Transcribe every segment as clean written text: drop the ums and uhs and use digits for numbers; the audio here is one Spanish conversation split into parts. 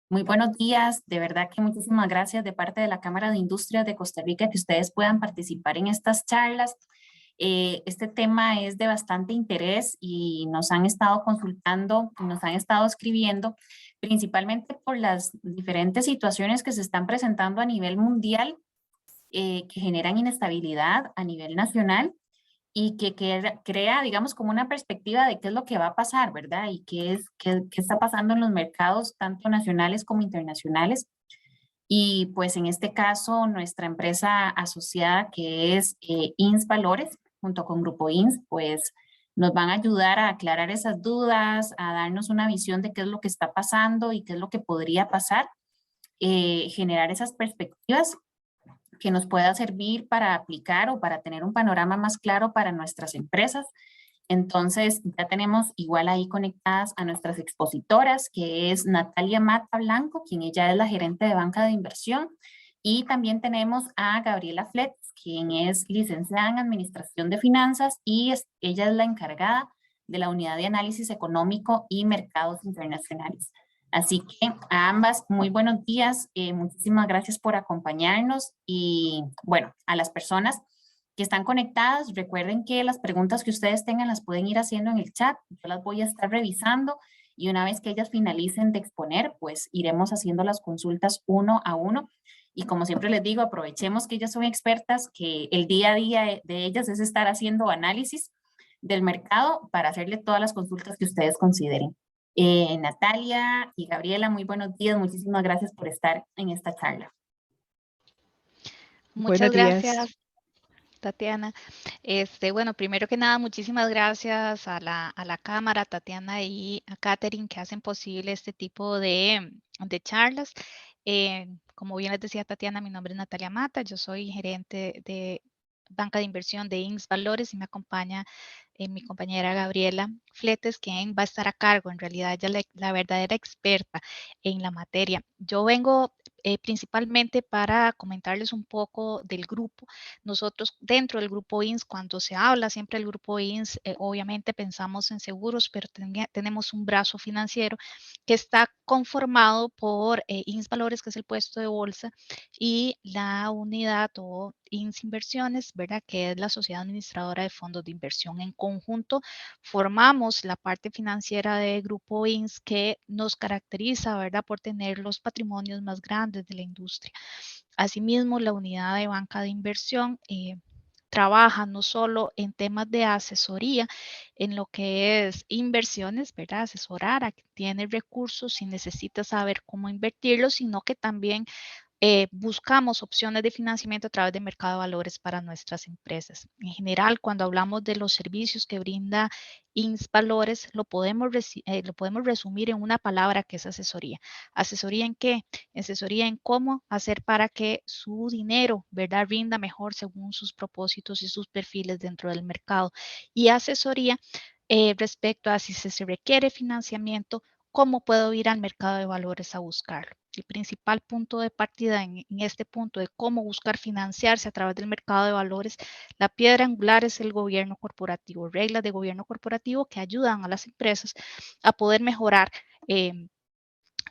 Muy buenos días, de verdad que muchísimas gracias de parte de la Cámara de Industrias de Costa Rica que ustedes puedan participar en estas charlas. Este tema es de bastante interés y nos han estado consultando, nos han estado escribiendo, principalmente por las diferentes situaciones que se están presentando a nivel mundial, que generan inestabilidad a nivel nacional y que crea, digamos, como una perspectiva de qué es lo que va a pasar, ¿verdad? Y qué está pasando en los mercados, tanto nacionales como internacionales. Y pues en este caso, nuestra empresa asociada, que es INS Valores, junto con Grupo INS, pues nos van a ayudar a aclarar esas dudas, a darnos una visión de qué es lo que está pasando y qué es lo que podría pasar, generar esas perspectivas que nos pueda servir para aplicar o para tener un panorama más claro para nuestras empresas. Entonces, ya tenemos igual ahí conectadas a nuestras expositoras, que es Natalia Mata Blanco, quien ella es la gerente de banca de inversión, y también tenemos a Gabriela Fletz, quien es licenciada en Administración de Finanzas y ella es la encargada de la Unidad de Análisis Económico y Mercados Internacionales. Así que a ambas, muy buenos días, muchísimas gracias por acompañarnos y bueno, a las personas que están conectadas, recuerden que las preguntas que ustedes tengan las pueden ir haciendo en el chat, yo las voy a estar revisando y una vez que ellas finalicen de exponer, pues iremos haciendo las consultas uno a uno. Y como siempre les digo, aprovechemos que ellas son expertas, que el día a día de ellas es estar haciendo análisis del mercado para hacerle todas las consultas que ustedes consideren. Natalia y Gabriela, muy buenos días. Muchísimas gracias por estar en esta charla. Buenos Muchas días. gracias, Tatiana. Bueno, primero que nada, muchísimas gracias a la Cámara, Tatiana y a Catherine que hacen posible este tipo de charlas. Como bien les decía Tatiana, mi nombre es Natalia Mata, yo soy gerente de banca de inversión de INS Valores y me acompaña mi compañera Gabriela Fletes, quien va a estar a cargo, en realidad ella es la verdadera experta en la materia. Yo vengo principalmente para comentarles un poco del grupo. Nosotros dentro del grupo INS, cuando se habla siempre del grupo INS, obviamente pensamos en seguros, pero tenemos un brazo financiero que está conformado por INS Valores, que es el puesto de bolsa, y la unidad o INS Inversiones, ¿verdad? Que es la sociedad administradora de fondos de inversión. En conjunto formamos la parte financiera de Grupo INS que nos caracteriza, ¿verdad? Por tener los patrimonios más grandes de la industria. Asimismo, la unidad de banca de inversión trabaja no solo en temas de asesoría, en lo que es inversiones, ¿verdad? Asesorar a quien tiene recursos y necesita saber cómo invertirlos, sino que también buscamos opciones de financiamiento a través del mercado de valores para nuestras empresas. En general, cuando hablamos de los servicios que brinda INS Valores, lo podemos resumir en una palabra que es asesoría. ¿Asesoría en qué? Asesoría en cómo hacer para que su dinero, ¿verdad?, rinda mejor según sus propósitos y sus perfiles dentro del mercado. Y asesoría respecto a si se requiere financiamiento, cómo puedo ir al mercado de valores a buscarlo. El principal punto de partida en este punto de cómo buscar financiarse a través del mercado de valores, la piedra angular es el gobierno corporativo, reglas de gobierno corporativo que ayudan a las empresas a poder mejorar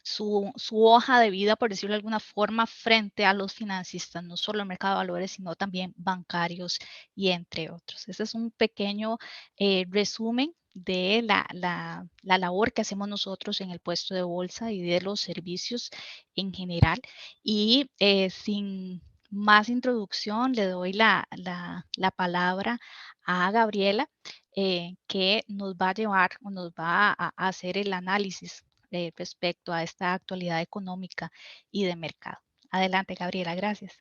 su hoja de vida, por decirlo de alguna forma, frente a los financistas, no solo el mercado de valores, sino también bancarios y entre otros. Este es un pequeño resumen de la labor que hacemos nosotros en el puesto de bolsa y de los servicios en general. Y sin más introducción, le doy la palabra a Gabriela, que nos va a llevar o nos va a hacer el análisis respecto a esta actualidad económica y de mercado. Adelante, Gabriela, gracias.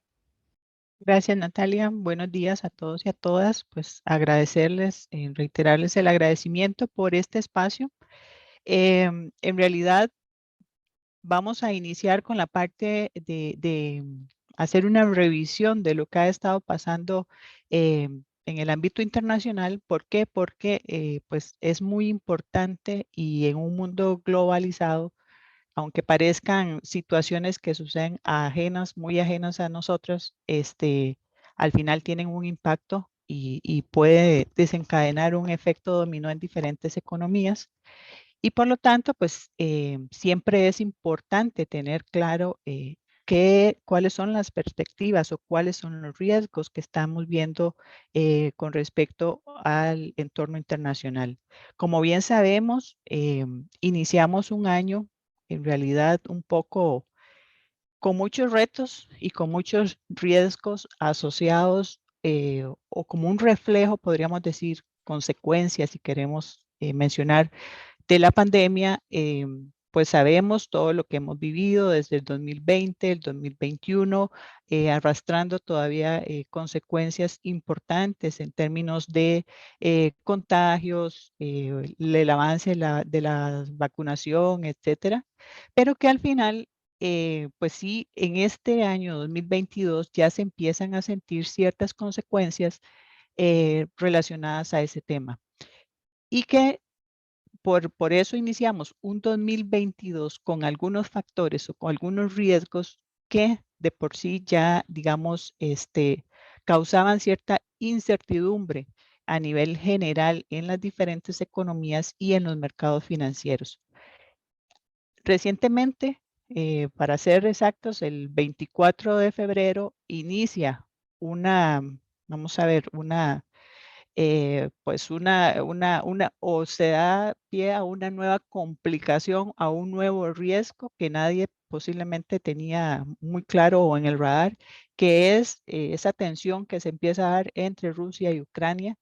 Gracias, Natalia. Buenos días a todos y a todas. Pues agradecerles, reiterarles el agradecimiento por este espacio. En realidad, vamos a iniciar con la parte de hacer una revisión de lo que ha estado pasando en el ámbito internacional. ¿Por qué? Porque pues es muy importante y en un mundo globalizado, aunque parezcan situaciones que suceden ajenas, muy ajenas a nosotros, al final tienen un impacto y puede desencadenar un efecto dominó en diferentes economías. Y por lo tanto, pues siempre es importante tener claro cuáles son las perspectivas o cuáles son los riesgos que estamos viendo con respecto al entorno internacional. Como bien sabemos, iniciamos un año en realidad un poco con muchos retos y con muchos riesgos asociados o como un reflejo, podríamos decir, consecuencias, si queremos mencionar, de la pandemia. Pues sabemos todo lo que hemos vivido desde el 2020, el 2021, arrastrando todavía consecuencias importantes en términos de contagios, el avance de la vacunación, etcétera, pero que al final pues sí, en este año 2022 ya se empiezan a sentir ciertas consecuencias relacionadas a ese tema. Y que por eso iniciamos un 2022 con algunos factores o con algunos riesgos que de por sí ya, digamos, causaban cierta incertidumbre a nivel general en las diferentes economías y en los mercados financieros. Recientemente, para ser exactos, el 24 de febrero inicia vamos a ver, pues o se da pie a una nueva complicación, a un nuevo riesgo que nadie posiblemente tenía muy claro o en el radar, que es esa tensión que se empieza a dar entre Rusia y Ucrania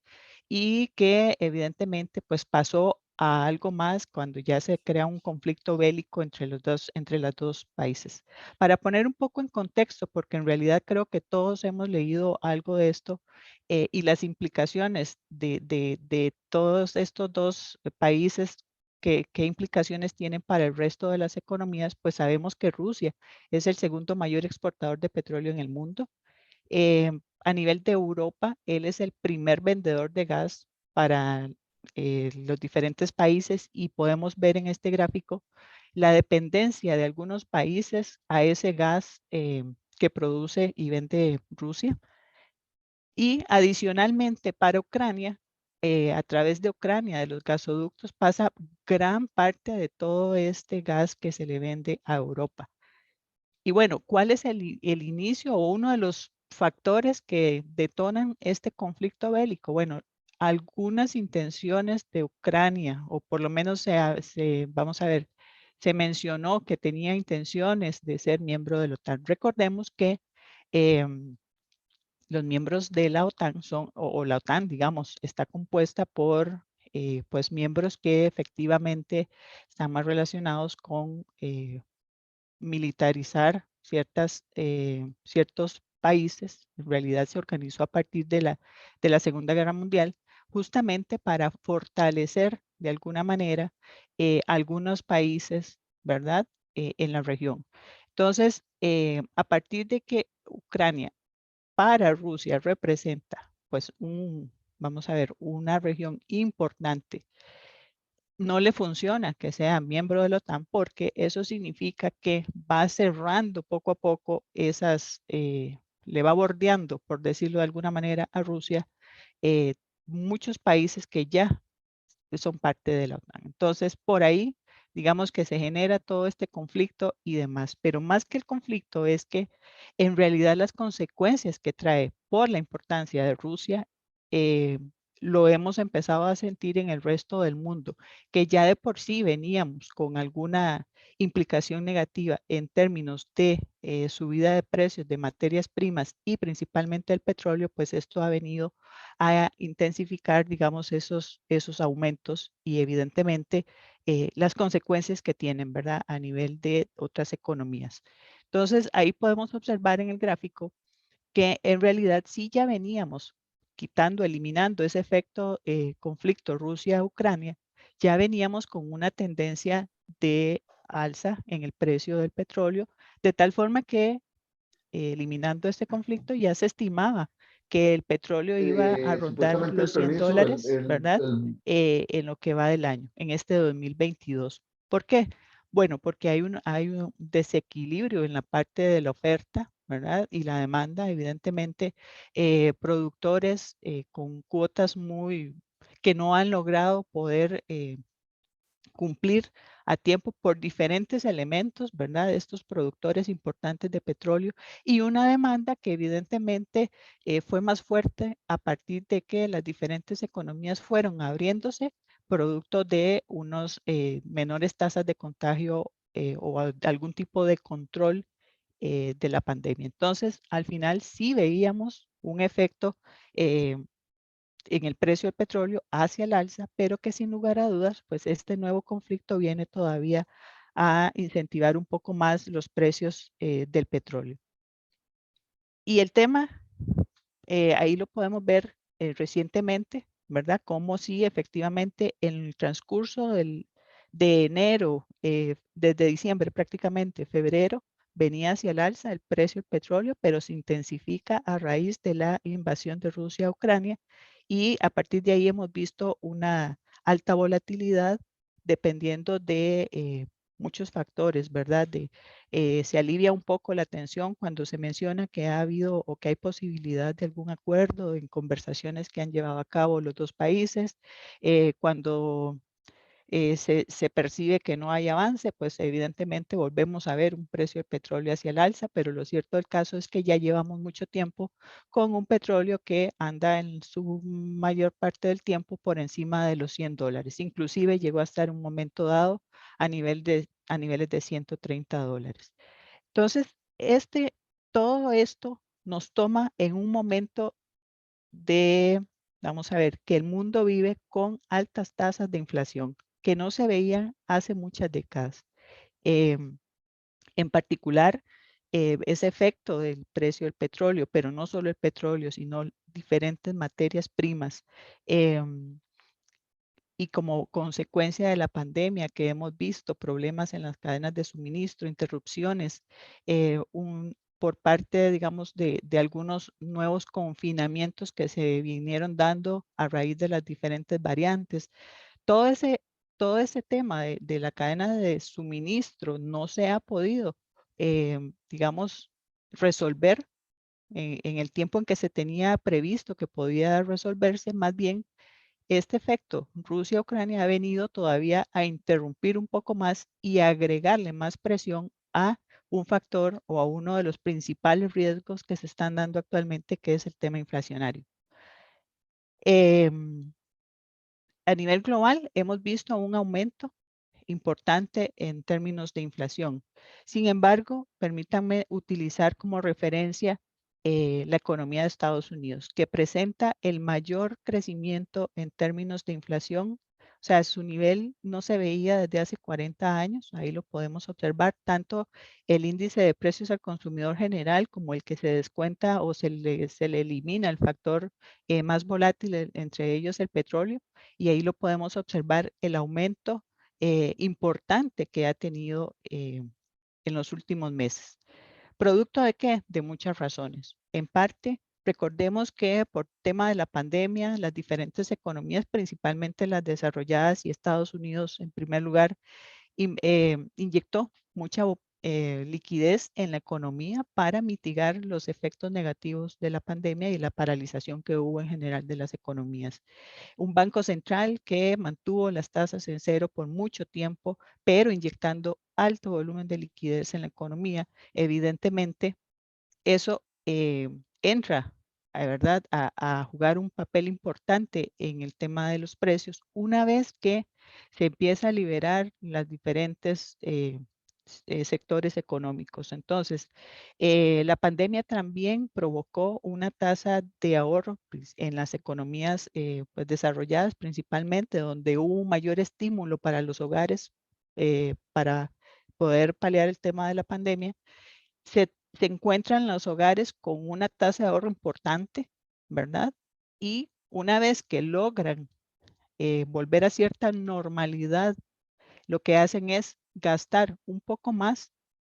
y que evidentemente pues pasó a algo más cuando ya se crea un conflicto bélico entre los dos países. Para poner un poco en contexto, porque en realidad creo que todos hemos leído algo de esto y las implicaciones de todos estos dos países, qué implicaciones tienen para el resto de las economías, pues sabemos que Rusia es el segundo mayor exportador de petróleo en el mundo. A nivel de Europa, él es el primer vendedor de gas para los diferentes países y podemos ver en este gráfico la dependencia de algunos países a ese gas que produce y vende Rusia. Y adicionalmente para Ucrania, a través de Ucrania, de los gasoductos, pasa gran parte de todo este gas que se le vende a Europa. Y bueno, ¿cuál es el inicio o uno de los factores que detonan este conflicto bélico? Bueno, algunas intenciones de Ucrania, o por lo menos vamos a ver, se mencionó que tenía intenciones de ser miembro de la OTAN. Recordemos que los miembros de la OTAN o la OTAN, digamos, está compuesta por pues miembros que efectivamente están más relacionados con militarizar ciertos países. En realidad se organizó a partir de la Segunda Guerra Mundial, justamente para fortalecer de alguna manera algunos países, ¿verdad? En la región. Entonces, a partir de que Ucrania para Rusia representa, pues, vamos a ver, una región importante, no le funciona que sea miembro de la OTAN porque eso significa que va cerrando poco a poco le va bordeando, por decirlo de alguna manera, a Rusia, eh, muchos países que ya son parte de la OTAN. Entonces, por ahí, digamos que se genera todo este conflicto y demás, pero más que el conflicto es que en realidad las consecuencias que trae por la importancia de Rusia, eh, lo hemos empezado a sentir en el resto del mundo, que ya de por sí veníamos con alguna implicación negativa en términos de subida de precios de materias primas y principalmente el petróleo, pues esto ha venido a intensificar, digamos, esos aumentos y evidentemente las consecuencias que tienen, ¿verdad? A nivel de otras economías. Entonces, ahí podemos observar en el gráfico que en realidad sí ya veníamos eliminando ese efecto conflicto Rusia-Ucrania, ya veníamos con una tendencia de alza en el precio del petróleo, de tal forma que eliminando este conflicto ya se estimaba que el petróleo iba a rondar Supuestamente el los permiso, $100, ¿verdad? En lo que va del año, en este 2022. ¿Por qué? Bueno, porque hay un desequilibrio en la parte de la oferta, ¿verdad? Y la demanda, evidentemente, productores con cuotas que no han logrado poder cumplir a tiempo por diferentes elementos, ¿verdad? De estos productores importantes de petróleo y una demanda que evidentemente fue más fuerte a partir de que las diferentes economías fueron abriéndose producto de unos menores tasas de contagio o algún tipo de control de la pandemia. Entonces, al final sí veíamos un efecto en el precio del petróleo hacia el alza, pero que sin lugar a dudas, pues este nuevo conflicto viene todavía a incentivar un poco más los precios del petróleo. Y el tema, ahí lo podemos ver recientemente, ¿verdad? Como si efectivamente en el transcurso de enero, desde diciembre prácticamente, febrero, venía hacia el alza el precio del petróleo, pero se intensifica a raíz de la invasión de Rusia a Ucrania y a partir de ahí hemos visto una alta volatilidad dependiendo de muchos factores, ¿verdad? Se alivia un poco la tensión cuando se menciona que ha habido o que hay posibilidad de algún acuerdo en conversaciones que han llevado a cabo los dos países. Cuando se percibe que no hay avance, pues evidentemente volvemos a ver un precio del petróleo hacia el alza, pero lo cierto del caso es que ya llevamos mucho tiempo con un petróleo que anda en su mayor parte del tiempo por encima de los $100. Inclusive llegó a estar en un momento dado a niveles de $130. Entonces, todo esto nos toma en un momento de, vamos a ver, que el mundo vive con altas tasas de inflación que no se veían hace muchas décadas. En particular, ese efecto del precio del petróleo, pero no solo el petróleo, sino diferentes materias primas. Y como consecuencia de la pandemia que hemos visto problemas en las cadenas de suministro, interrupciones, por parte, digamos, de algunos nuevos confinamientos que se vinieron dando a raíz de las diferentes variantes. Todo ese, todo ese tema de la cadena de suministro no se ha podido, digamos, resolver en el tiempo en que se tenía previsto que podía resolverse. Más bien, este efecto Rusia-Ucrania ha venido todavía a interrumpir un poco más y a agregarle más presión a un factor o a uno de los principales riesgos que se están dando actualmente, que es el tema inflacionario. A nivel global, hemos visto un aumento importante en términos de inflación. Sin embargo, permítanme utilizar como referencia la economía de Estados Unidos, que presenta el mayor crecimiento en términos de inflación. O sea, su nivel no se veía desde hace 40 años, ahí lo podemos observar, tanto el índice de precios al consumidor general como el que se descuenta o se le elimina el factor más volátil, entre ellos el petróleo, y ahí lo podemos observar el aumento importante que ha tenido en los últimos meses. ¿Producto de qué? De muchas razones. En parte, recordemos que por tema de la pandemia, las diferentes economías, principalmente las desarrolladas y Estados Unidos en primer lugar, inyectó mucha liquidez en la economía para mitigar los efectos negativos de la pandemia y la paralización que hubo en general de las economías. Un banco central que mantuvo las tasas en cero por mucho tiempo, pero inyectando alto volumen de liquidez en la economía. Evidentemente, eso entra, ¿verdad?, a jugar un papel importante en el tema de los precios una vez que se empieza a liberar las diferentes sectores económicos. Entonces, la pandemia también provocó una tasa de ahorro en las economías pues, desarrolladas principalmente, donde hubo un mayor estímulo para los hogares para poder paliar el tema de la pandemia. Se encuentran los hogares con una tasa de ahorro importante, ¿verdad? Y una vez que logran volver a cierta normalidad, lo que hacen es gastar un poco más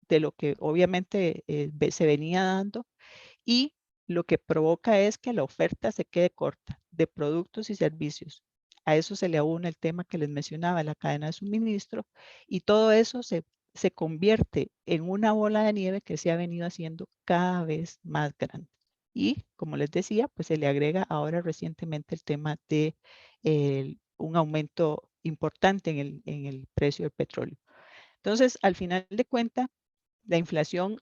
de lo que obviamente se venía dando y lo que provoca es que la oferta se quede corta de productos y servicios. A eso se le aúna el tema que les mencionaba, la cadena de suministro, y todo eso se convierte en una bola de nieve que se ha venido haciendo cada vez más grande. Y como les decía, pues se le agrega ahora recientemente el tema de un aumento importante en el precio del petróleo. Entonces, al final de cuentas, la inflación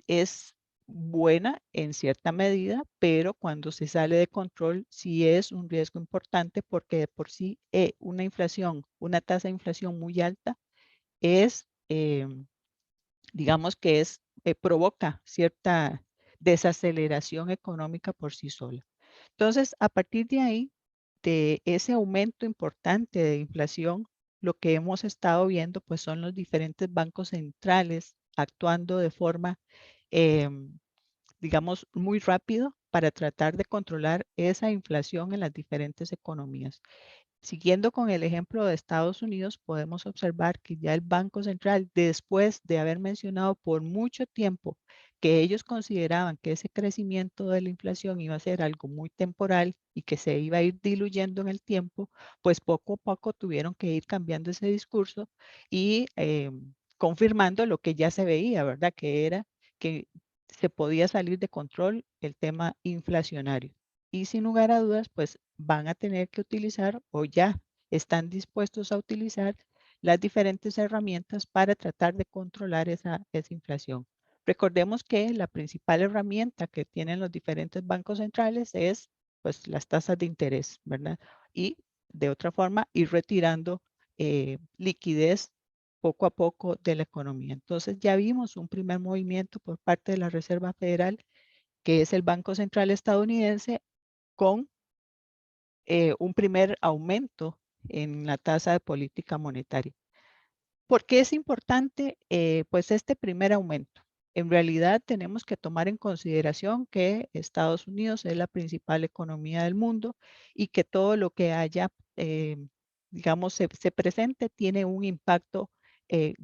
es buena en cierta medida, pero cuando se sale de control sí es un riesgo importante porque de por sí una inflación, una tasa de inflación muy alta es, digamos que es, provoca cierta desaceleración económica por sí sola. Entonces, a partir de ahí, de ese aumento importante de inflación, lo que hemos estado viendo pues son los diferentes bancos centrales actuando de forma, digamos, muy rápido para tratar de controlar esa inflación en las diferentes economías. Siguiendo con el ejemplo de Estados Unidos, podemos observar que ya el Banco Central, después de haber mencionado por mucho tiempo que ellos consideraban que ese crecimiento de la inflación iba a ser algo muy temporal y que se iba a ir diluyendo en el tiempo, pues poco a poco tuvieron que ir cambiando ese discurso y confirmando lo que ya se veía, ¿verdad? Que era que se podía salir de control el tema inflacionario. Y sin lugar a dudas, pues van a tener que utilizar o ya están dispuestos a utilizar las diferentes herramientas para tratar de controlar esa inflación. Recordemos que la principal herramienta que tienen los diferentes bancos centrales es pues las tasas de interés, ¿verdad? Y de otra forma ir retirando liquidez poco a poco de la economía. Entonces ya vimos un primer movimiento por parte de la Reserva Federal, que es el Banco Central estadounidense, con un primer aumento en la tasa de política monetaria. ¿Por qué es importante pues este primer aumento? En realidad tenemos que tomar en consideración que Estados Unidos es la principal economía del mundo y que todo lo que haya, digamos, se presente tiene un impacto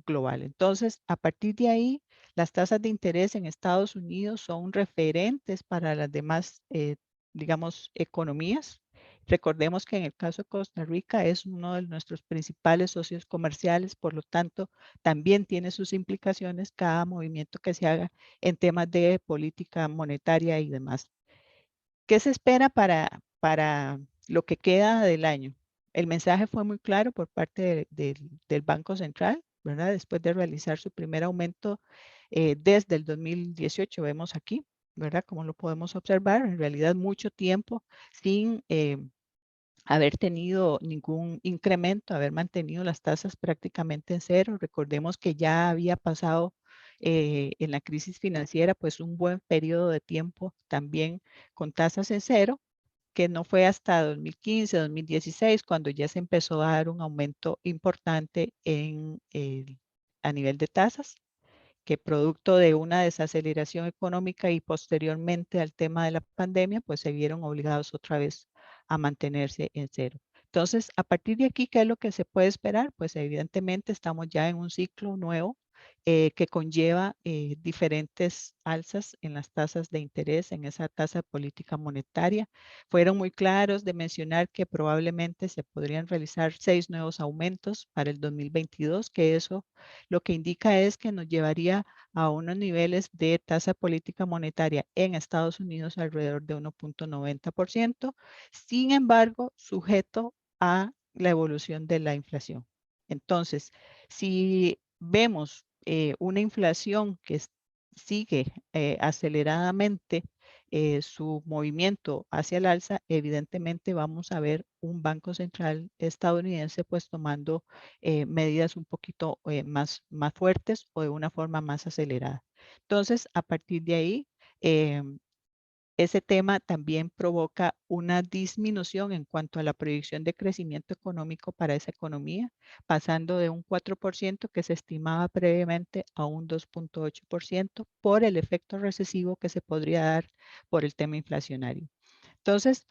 global. Entonces, a partir de ahí, las tasas de interés en Estados Unidos son referentes para las demás, digamos, economías. Recordemos que en el caso de Costa Rica es uno de nuestros principales socios comerciales, por lo tanto, también tiene sus implicaciones cada movimiento que se haga en temas de política monetaria y demás. ¿Qué se espera para lo que queda del año? El mensaje fue muy claro por parte del Banco Central, ¿verdad? Después de realizar su primer aumento desde el 2018, vemos aquí, ¿verdad? Como lo podemos observar, en realidad mucho tiempo sin haber tenido ningún incremento, haber mantenido las tasas prácticamente en cero. Recordemos que ya había pasado en la crisis financiera pues un buen periodo de tiempo también con tasas en cero, que no fue hasta 2015, 2016 cuando ya se empezó a dar un aumento importante a nivel de tasas, que producto de una desaceleración económica y posteriormente al tema de la pandemia, pues se vieron obligados otra vez a mantenerse en cero. Entonces, a partir de aquí, ¿qué es lo que se puede esperar? Pues evidentemente estamos ya en un ciclo nuevo que conlleva diferentes alzas en las tasas de interés, en esa tasa de política monetaria. Fueron muy claros de mencionar que probablemente se podrían realizar 6 nuevos aumentos para el 2022, que eso lo que indica es que nos llevaría a unos niveles de tasa política monetaria en Estados Unidos alrededor de 1.90%, sin embargo, sujeto a la evolución de la inflación. Entonces, si vemos una inflación que sigue aceleradamente su movimiento hacia el alza, evidentemente vamos a ver un Banco Central estadounidense pues tomando medidas un poquito más fuertes o de una forma más acelerada. Entonces, a partir de ahí, ese tema también provoca una disminución en cuanto a la proyección de crecimiento económico para esa economía, pasando de un 4% que se estimaba previamente a un 2.8% por el efecto recesivo que se podría dar por el tema inflacionario. Entonces,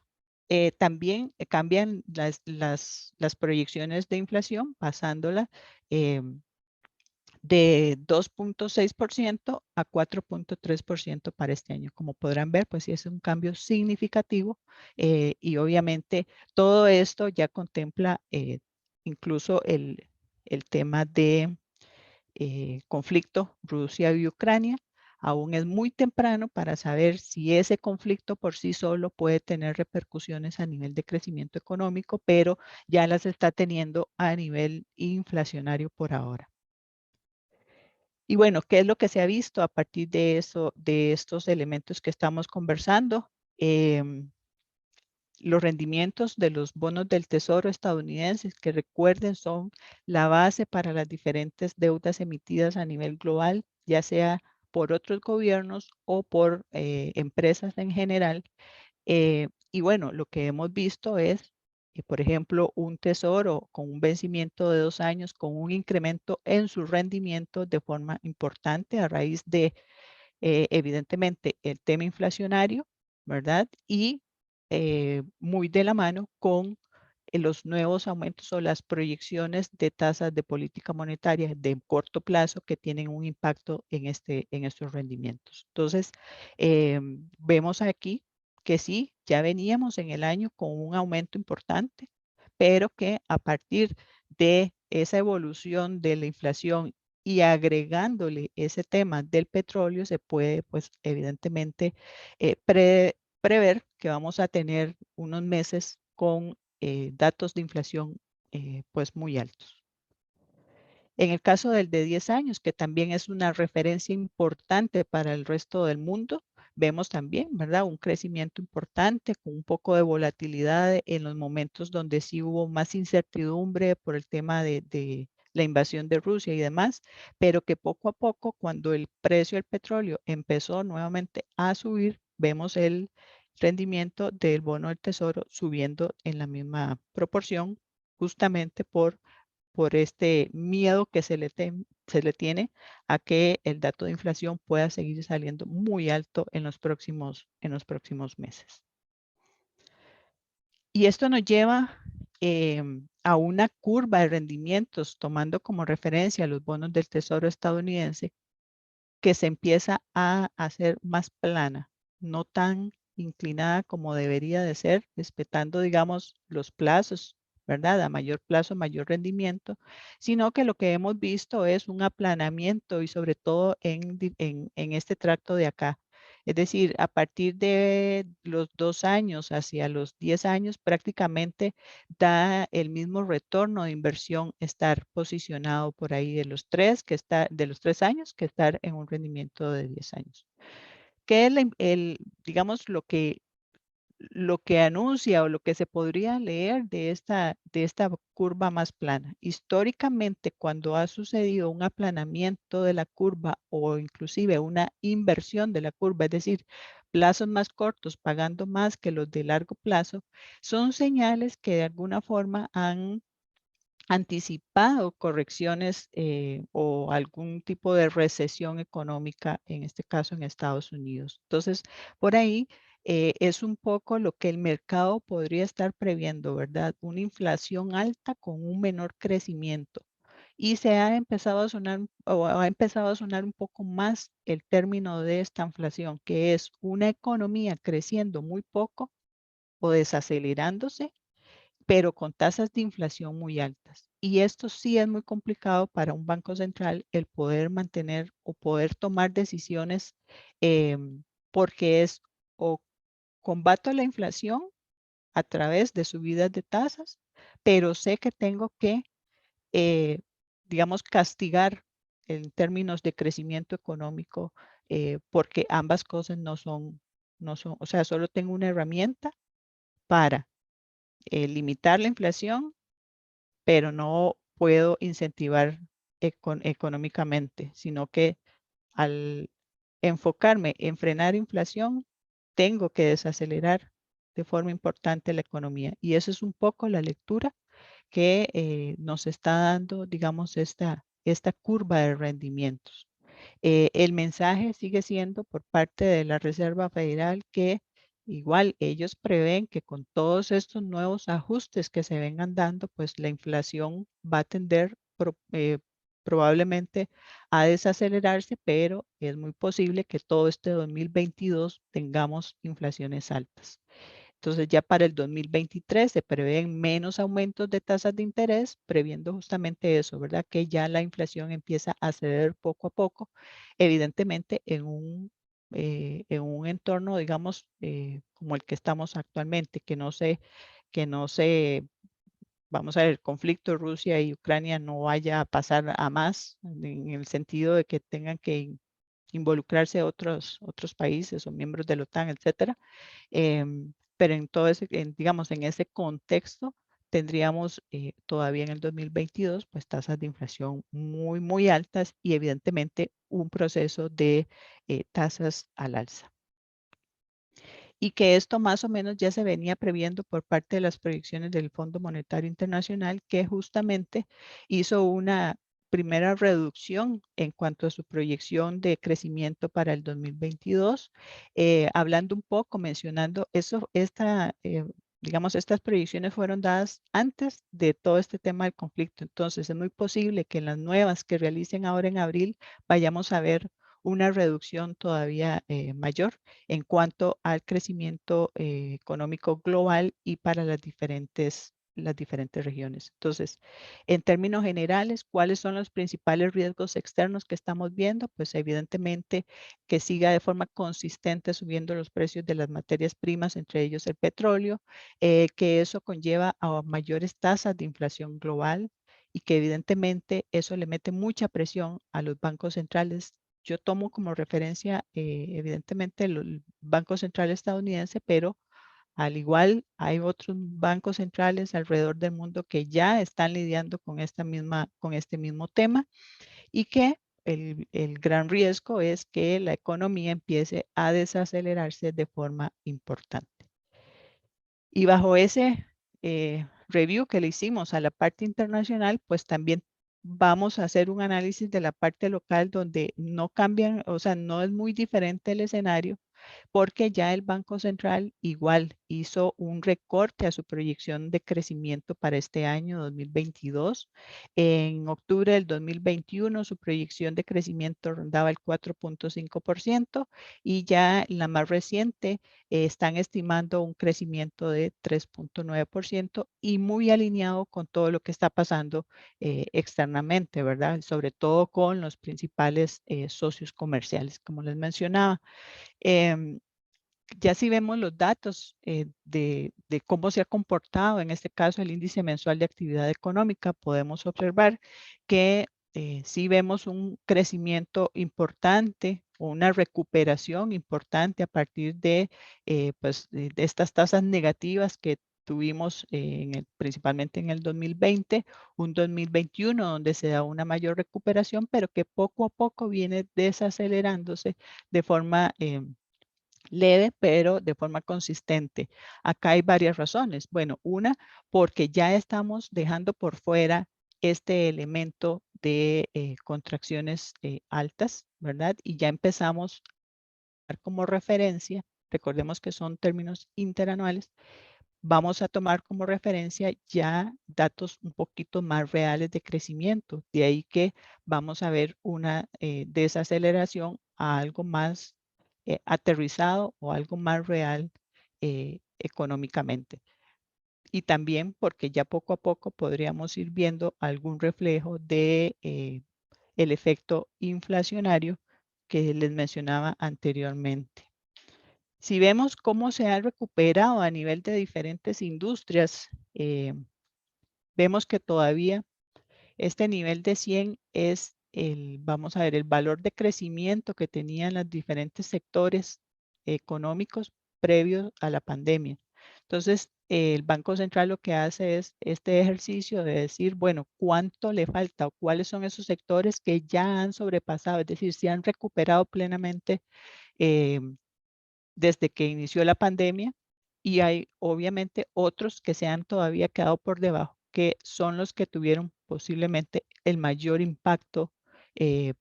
también cambian las proyecciones de inflación, pasándola de 2.6% a 4.3% para este año. Como podrán ver, pues sí es un cambio significativo y obviamente todo esto ya contempla incluso el tema de conflicto Rusia y Ucrania. Aún es muy temprano para saber si ese conflicto por sí solo puede tener repercusiones a nivel de crecimiento económico, pero ya las está teniendo a nivel inflacionario por ahora. Y bueno, ¿qué es lo que se ha visto a partir de eso, de estos elementos que estamos conversando? Los rendimientos de los bonos del Tesoro estadounidenses, que recuerden son la base para las diferentes deudas emitidas a nivel global, ya sea por otros gobiernos o por empresas en general. Y bueno, lo que hemos visto es, por ejemplo, un tesoro con un vencimiento de 2 años con un incremento en su rendimiento de forma importante a raíz de, evidentemente, el tema inflacionario, ¿verdad? Y muy de la mano con los nuevos aumentos o las proyecciones de tasas de política monetaria de corto plazo que tienen un impacto en estos rendimientos. Entonces, vemos aquí que sí, ya veníamos en el año con un aumento importante, pero que a partir de esa evolución de la inflación y agregándole ese tema del petróleo, se puede, pues, evidentemente, prever que vamos a tener unos meses con datos de inflación, pues, muy altos. En el caso del de 10 años, que también es una referencia importante para el resto del mundo, vemos también, ¿verdad? Un crecimiento importante con un poco de volatilidad en los momentos donde sí hubo más incertidumbre por el tema de la invasión de Rusia y demás, pero que poco a poco, cuando el precio del petróleo empezó nuevamente a subir, vemos el rendimiento del bono del tesoro subiendo en la misma proporción, justamente por este miedo que se le tiene a que el dato de inflación pueda seguir saliendo muy alto en los próximos meses. Y esto nos lleva a una curva de rendimientos, tomando como referencia los bonos del Tesoro estadounidense, que se empieza a hacer más plana, no tan inclinada como debería de ser, respetando, digamos, los plazos, ¿verdad? A mayor plazo, mayor rendimiento, sino que lo que hemos visto es un aplanamiento y sobre todo en este tracto de acá. Es decir, a partir de los 2 años hacia los 10 años, prácticamente da el mismo retorno de inversión estar posicionado por ahí de los 3 años que estar en un rendimiento de 10 años. ¿Qué es digamos, lo que anuncia o lo que se podría leer de esta curva más plana? Históricamente, cuando ha sucedido un aplanamiento de la curva o inclusive una inversión de la curva, es decir, plazos más cortos pagando más que los de largo plazo, son señales que de alguna forma han anticipado correcciones o algún tipo de recesión económica, en este caso en Estados Unidos. Entonces, por ahí es un poco lo que el mercado podría estar previendo, ¿verdad? Una inflación alta con un menor crecimiento. Y se ha empezado a sonar, o ha empezado a sonar un poco más el término de esta inflación, que es una economía creciendo muy poco o desacelerándose pero con tasas de inflación muy altas. Y esto sí es muy complicado para un banco central el poder mantener o poder tomar decisiones porque es o combato la inflación a través de subidas de tasas, pero sé que tengo que, digamos, castigar en términos de crecimiento económico porque ambas cosas no son, o sea, solo tengo una herramienta para limitar la inflación pero no puedo incentivar económicamente, sino que al enfocarme en frenar inflación, tengo que desacelerar de forma importante la economía. Y eso es un poco la lectura que nos está dando, digamos, esta curva de rendimientos. El mensaje sigue siendo por parte de la Reserva Federal que igual ellos prevén que con todos estos nuevos ajustes que se vengan dando, pues la inflación va a tender probablemente a desacelerarse, pero es muy posible que todo este 2022 tengamos inflaciones altas. Entonces ya para el 2023 se prevén menos aumentos de tasas de interés, previendo justamente eso, ¿verdad? Que ya la inflación empieza a ceder poco a poco, evidentemente en un entorno, digamos, como el que estamos actualmente, que no se, vamos a ver, el conflicto de Rusia y Ucrania no vaya a pasar a más, en el sentido de que tengan que involucrarse otros países o miembros de la OTAN, etcétera. Pero en todo ese, digamos, en ese contexto, tendríamos todavía en el 2022, pues tasas de inflación muy, muy altas y evidentemente un proceso de tasas al alza. Y que esto más o menos ya se venía previendo por parte de las proyecciones del Fondo Monetario Internacional, que justamente hizo una primera reducción en cuanto a su proyección de crecimiento para el 2022, hablando un poco, mencionando eso, digamos, estas proyecciones fueron dadas antes de todo este tema del conflicto. Entonces, es muy posible que en las nuevas que realicen ahora en abril vayamos a ver una reducción todavía mayor en cuanto al crecimiento económico global y para las diferentes regiones. Entonces, en términos generales, ¿cuáles son los principales riesgos externos que estamos viendo? Pues evidentemente que siga de forma consistente subiendo los precios de las materias primas, entre ellos el petróleo, que eso conlleva a mayores tasas de inflación global y que evidentemente eso le mete mucha presión a los bancos centrales. Yo tomo como referencia, evidentemente, el Banco Central estadounidense, pero al igual hay otros bancos centrales alrededor del mundo que ya están lidiando con con este mismo tema y que el gran riesgo es que la economía empiece a desacelerarse de forma importante. Y bajo ese review que le hicimos a la parte internacional, pues también vamos a hacer un análisis de la parte local donde no cambian, o sea, no es muy diferente el escenario, porque ya el Banco Central igual hizo un recorte a su proyección de crecimiento para este año 2022. En octubre del 2021 su proyección de crecimiento rondaba el 4.5% y ya la más reciente están estimando un crecimiento de 3.9% y muy alineado con todo lo que está pasando externamente, ¿verdad? Sobre todo con los principales socios comerciales, como les mencionaba. Ya si vemos los datos de cómo se ha comportado, en este caso el índice mensual de actividad económica, podemos observar que sí vemos un crecimiento importante o una recuperación importante a partir de, pues, de estas tasas negativas que tuvimos principalmente en el 2020, un 2021 donde se da una mayor recuperación, pero que poco a poco viene desacelerándose de forma leve, pero de forma consistente. Acá hay varias razones. Bueno, una, porque ya estamos dejando por fuera este elemento de contracciones altas, ¿verdad? Y ya empezamos a dar como referencia, recordemos que son términos interanuales, vamos a tomar como referencia ya datos un poquito más reales de crecimiento. De ahí que vamos a ver una desaceleración a algo más aterrizado o algo más real económicamente. Y también porque ya poco a poco podríamos ir viendo algún reflejo de el efecto inflacionario que les mencionaba anteriormente. Si vemos cómo se ha recuperado a nivel de diferentes industrias, vemos que todavía este nivel de 100 es vamos a ver, el valor de crecimiento que tenían los diferentes sectores económicos previos a la pandemia. Entonces, el Banco Central lo que hace es este ejercicio de decir, bueno, ¿cuánto le falta o cuáles son esos sectores que ya han sobrepasado? Es decir, si han recuperado plenamente eh, desde que inició la pandemia y hay obviamente otros que se han todavía quedado por debajo, que son los que tuvieron posiblemente el mayor impacto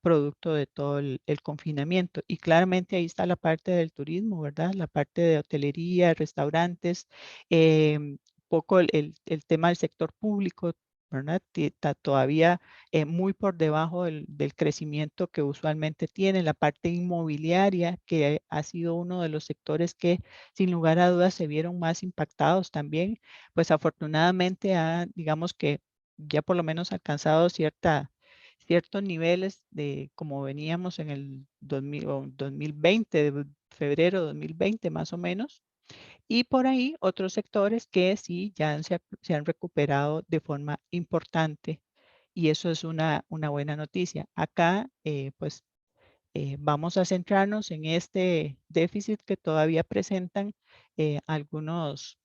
producto de todo el confinamiento. Y claramente ahí está la parte del turismo, ¿verdad? La parte de hotelería, restaurantes, poco el tema del sector público, ¿verdad? Está todavía muy por debajo del crecimiento que usualmente tiene. La parte inmobiliaria, que ha sido uno de los sectores que sin lugar a dudas se vieron más impactados también, pues afortunadamente digamos que ya por lo menos alcanzado ciertos niveles de como veníamos en el 2000, o 2020, de febrero de 2020 más o menos. Y por ahí otros sectores que sí ya se han recuperado de forma importante y eso es una buena noticia. Acá, pues, vamos a centrarnos en este déficit que todavía presentan algunos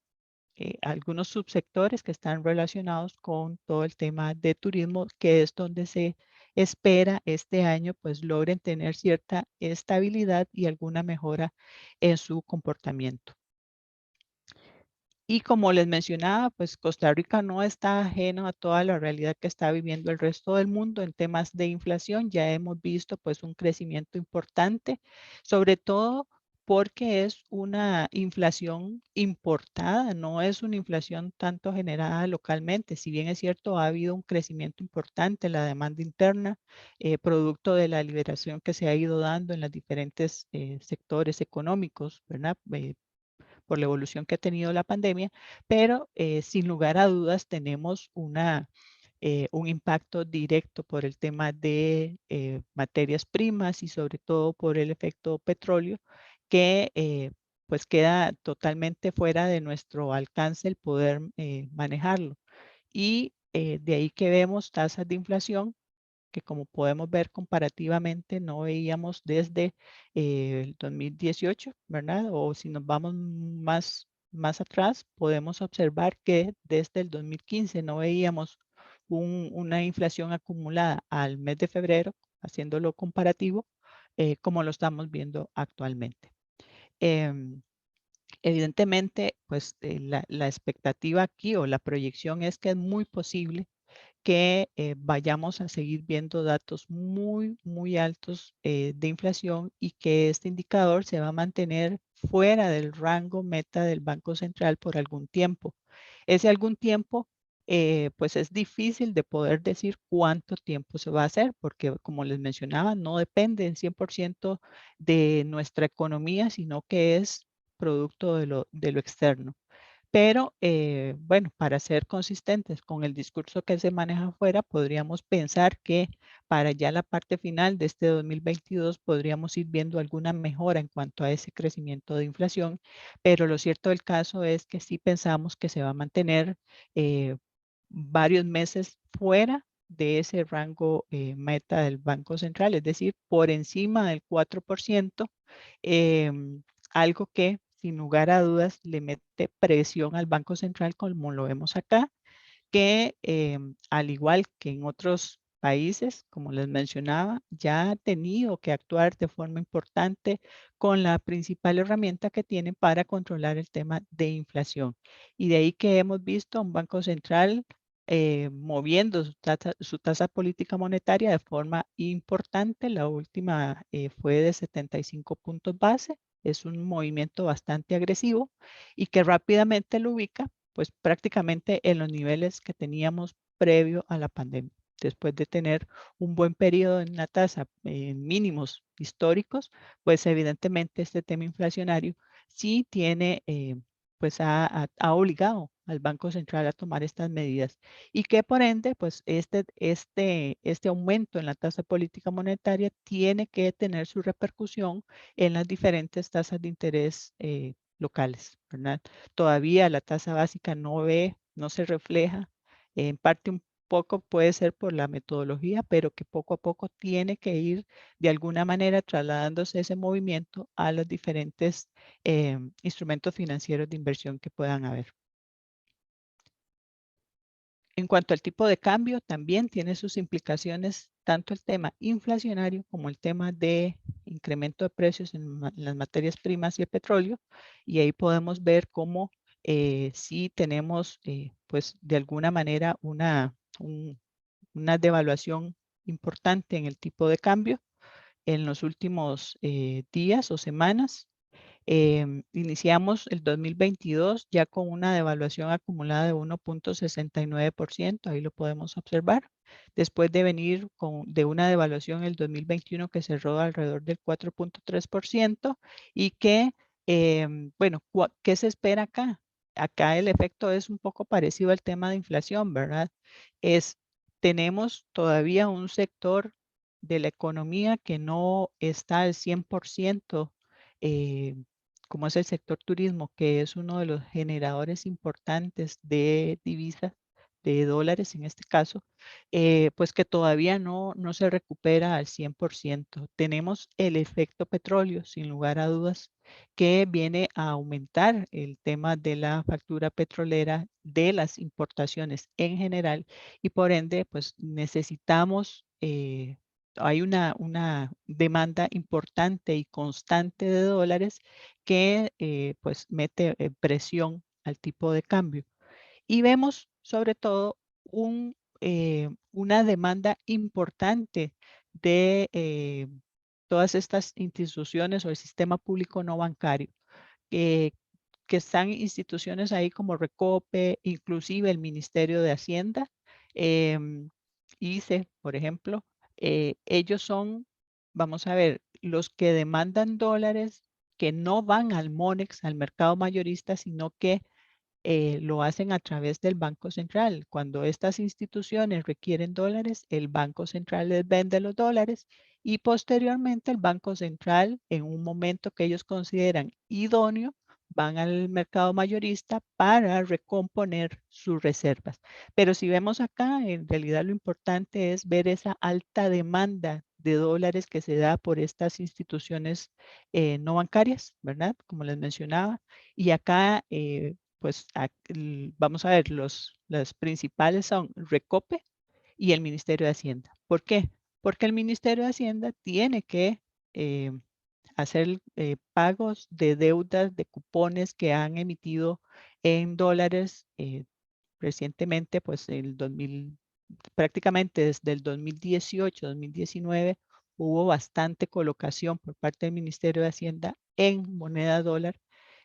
subsectores que están relacionados con todo el tema de turismo, que es donde se espera este año, pues logren tener cierta estabilidad y alguna mejora en su comportamiento. Y como les mencionaba, pues Costa Rica no está ajeno a toda la realidad que está viviendo el resto del mundo en temas de inflación. Ya hemos visto pues un crecimiento importante, sobre todo porque es una inflación importada, no es una inflación tanto generada localmente. Si bien es cierto, ha habido un crecimiento importante en la demanda interna, producto de la liberación que se ha ido dando en los diferentes sectores económicos, ¿verdad? Por la evolución que ha tenido la pandemia, pero sin lugar a dudas tenemos un impacto directo por el tema de materias primas y sobre todo por el efecto petróleo que pues queda totalmente fuera de nuestro alcance el poder manejarlo. Y de ahí que vemos tasas de inflación que como podemos ver comparativamente no veíamos desde el 2018, ¿verdad? O si nos vamos más atrás, podemos observar que desde el 2015 no veíamos una inflación acumulada al mes de febrero, haciéndolo comparativo, como lo estamos viendo actualmente. Em, Evidentemente, pues la expectativa aquí o la proyección es que es muy posible que vayamos a seguir viendo datos muy altos de inflación y que este indicador se va a mantener fuera del rango meta del Banco Central por algún tiempo. Ese algún tiempo, pues es difícil de poder decir cuánto tiempo se va a hacer, porque como les mencionaba, no depende en 100% de nuestra economía, sino que es producto de lo externo. Pero bueno, para ser consistentes con el discurso que se maneja afuera, podríamos pensar que para ya la parte final de este 2022 podríamos ir viendo alguna mejora en cuanto a ese crecimiento de inflación, pero lo cierto del caso es que sí pensamos que se va a mantener varios meses fuera de ese rango meta del Banco Central, es decir, por encima del 4%, algo que sin lugar a dudas le mete presión al Banco Central como lo vemos acá, que al igual que en otros países, como les mencionaba, ya ha tenido que actuar de forma importante con la principal herramienta que tiene para controlar el tema de inflación. Y de ahí que hemos visto a un Banco Central moviendo su tasa política monetaria de forma importante. La última fue de 75 puntos base. Es un movimiento bastante agresivo y que rápidamente lo ubica pues prácticamente en los niveles que teníamos previo a la pandemia. Después de tener un buen periodo en la tasa en mínimos históricos, pues evidentemente este tema inflacionario sí tiene, pues ha obligado al Banco Central a tomar estas medidas y que por ende, pues este aumento en la tasa política monetaria tiene que tener su repercusión en las diferentes tasas de interés locales, ¿verdad? Todavía la tasa básica no se refleja, en parte un poco puede ser por la metodología, pero que poco a poco tiene que ir de alguna manera trasladándose ese movimiento a los diferentes instrumentos financieros de inversión que puedan haber. En cuanto al tipo de cambio, también tiene sus implicaciones tanto el tema inflacionario como el tema de incremento de precios en las materias primas y el petróleo. Y ahí podemos ver cómo sí tenemos, pues de alguna manera, una devaluación importante en el tipo de cambio en los últimos días o semanas. Iniciamos el 2022 ya con una devaluación acumulada de 1.69%, ahí lo podemos observar, después de venir de una devaluación en el 2021 que cerró alrededor del 4.3% y que, bueno, ¿qué se espera acá? Acá el efecto es un poco parecido al tema de inflación, ¿verdad? Tenemos todavía un sector de la economía que no está al 100%, como es el sector turismo, que es uno de los generadores importantes de divisas, de dólares en este caso, pues que todavía no se recupera al 100%. Tenemos el efecto petróleo, sin lugar a dudas, que viene a aumentar el tema de la factura petrolera, de las importaciones en general, y por ende, pues necesitamos, hay una demanda importante y constante de dólares que pues mete presión al tipo de cambio. Y vemos sobre todo una demanda importante de todas estas instituciones o el sistema público no bancario, eh, que están instituciones ahí como Recope, inclusive el Ministerio de Hacienda, ICE, por ejemplo. Ellos son, vamos a ver, los que demandan dólares que no van al MONEX, al mercado mayorista, sino que lo hacen a través del Banco Central. Cuando estas instituciones requieren dólares, el Banco Central les vende los dólares y posteriormente el Banco Central, en un momento que ellos consideran idóneo, van al mercado mayorista para recomponer sus reservas. Pero si vemos acá, en realidad lo importante es ver esa alta demanda de dólares que se da por estas instituciones no bancarias, ¿verdad? Como les mencionaba. Y acá pues vamos a ver, los principales son Recope y el Ministerio de Hacienda. ¿Por qué? Porque el Ministerio de Hacienda tiene que hacer pagos de deudas, de cupones que han emitido en dólares recientemente, pues prácticamente desde el 2018, 2019, hubo bastante colocación por parte del Ministerio de Hacienda en moneda dólar,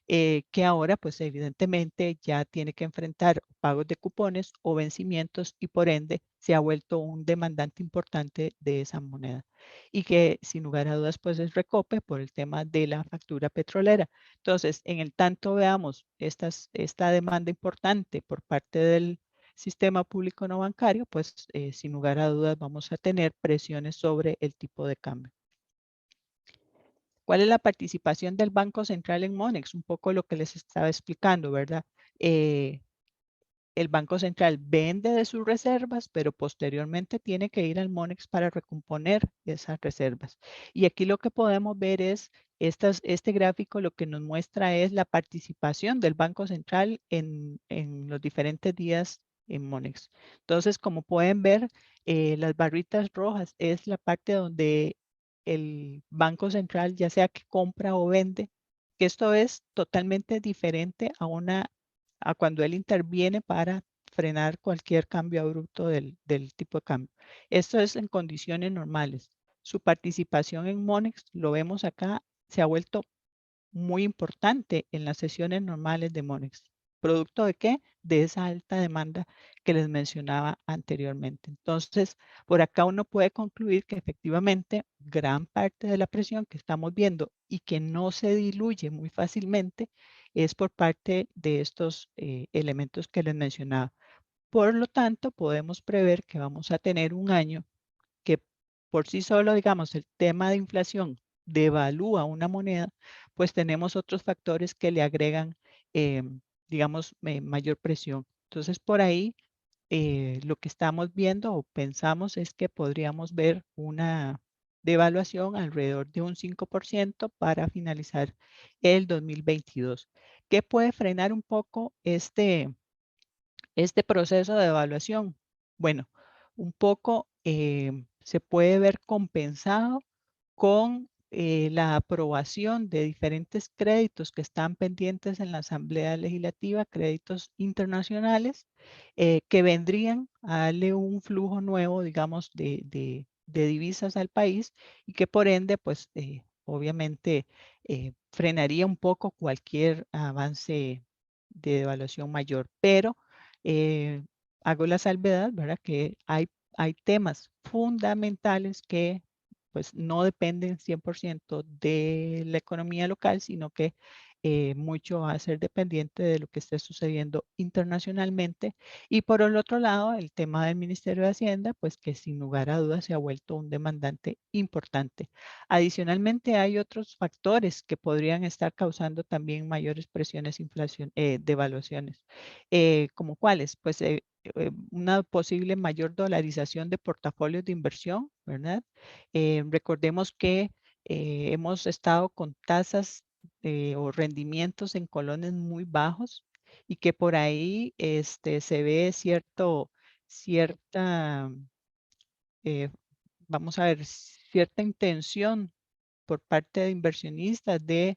que ahora pues evidentemente ya tiene que enfrentar pagos de cupones o vencimientos y por ende se ha vuelto un demandante importante de esa moneda y que sin lugar a dudas pues es Recope por el tema de la factura petrolera. Entonces, en el tanto veamos esta demanda importante por parte del sistema público no bancario, pues sin lugar a dudas vamos a tener presiones sobre el tipo de cambio. ¿Cuál es la participación del Banco Central en Monex? Un poco lo que les estaba explicando, ¿verdad? El Banco Central vende de sus reservas, pero posteriormente tiene que ir al Monex para recomponer esas reservas. Y aquí lo que podemos ver es, este gráfico lo que nos muestra es la participación del Banco Central en los diferentes días en Monex. Entonces, como pueden ver, las barritas rojas es la parte donde el Banco Central, ya sea que compra o vende, que esto es totalmente diferente a cuando él interviene para frenar cualquier cambio abrupto del tipo de cambio. Esto es en condiciones normales. Su participación en Monex, lo vemos acá, se ha vuelto muy importante en las sesiones normales de Monex. ¿Producto de qué? De esa alta demanda que les mencionaba anteriormente. Entonces, por acá uno puede concluir que efectivamente gran parte de la presión que estamos viendo y que no se diluye muy fácilmente es por parte de estos elementos que les mencionaba. Por lo tanto, podemos prever que vamos a tener un año que por sí solo, digamos, el tema de inflación devalúa una moneda, pues tenemos otros factores que le agregan, digamos, mayor presión. Entonces, por ahí, lo que estamos viendo o pensamos es que podríamos ver una devaluación alrededor de un 5% para finalizar el 2022. ¿Qué puede frenar un poco este proceso de evaluación? Bueno, un poco se puede ver compensado con la aprobación de diferentes créditos que están pendientes en la Asamblea Legislativa, créditos internacionales, que vendrían a darle un flujo nuevo, digamos, de divisas al país y que por ende, pues obviamente frenaría un poco cualquier avance de devaluación mayor, pero hago la salvedad, ¿verdad? Que hay temas fundamentales que pues no dependen 100% de la economía local, sino que mucho va a ser dependiente de lo que esté sucediendo internacionalmente. Y por el otro lado, el tema del Ministerio de Hacienda, pues que sin lugar a dudas se ha vuelto un demandante importante. Adicionalmente, hay otros factores que podrían estar causando también mayores presiones de evaluaciones. ¿Como cuáles? Pues una posible mayor dolarización de portafolios de inversión, ¿verdad? Recordemos que hemos estado con tasas o rendimientos en colones muy bajos y que por ahí se ve cierta, eh, vamos a ver, cierta intención por parte de inversionistas de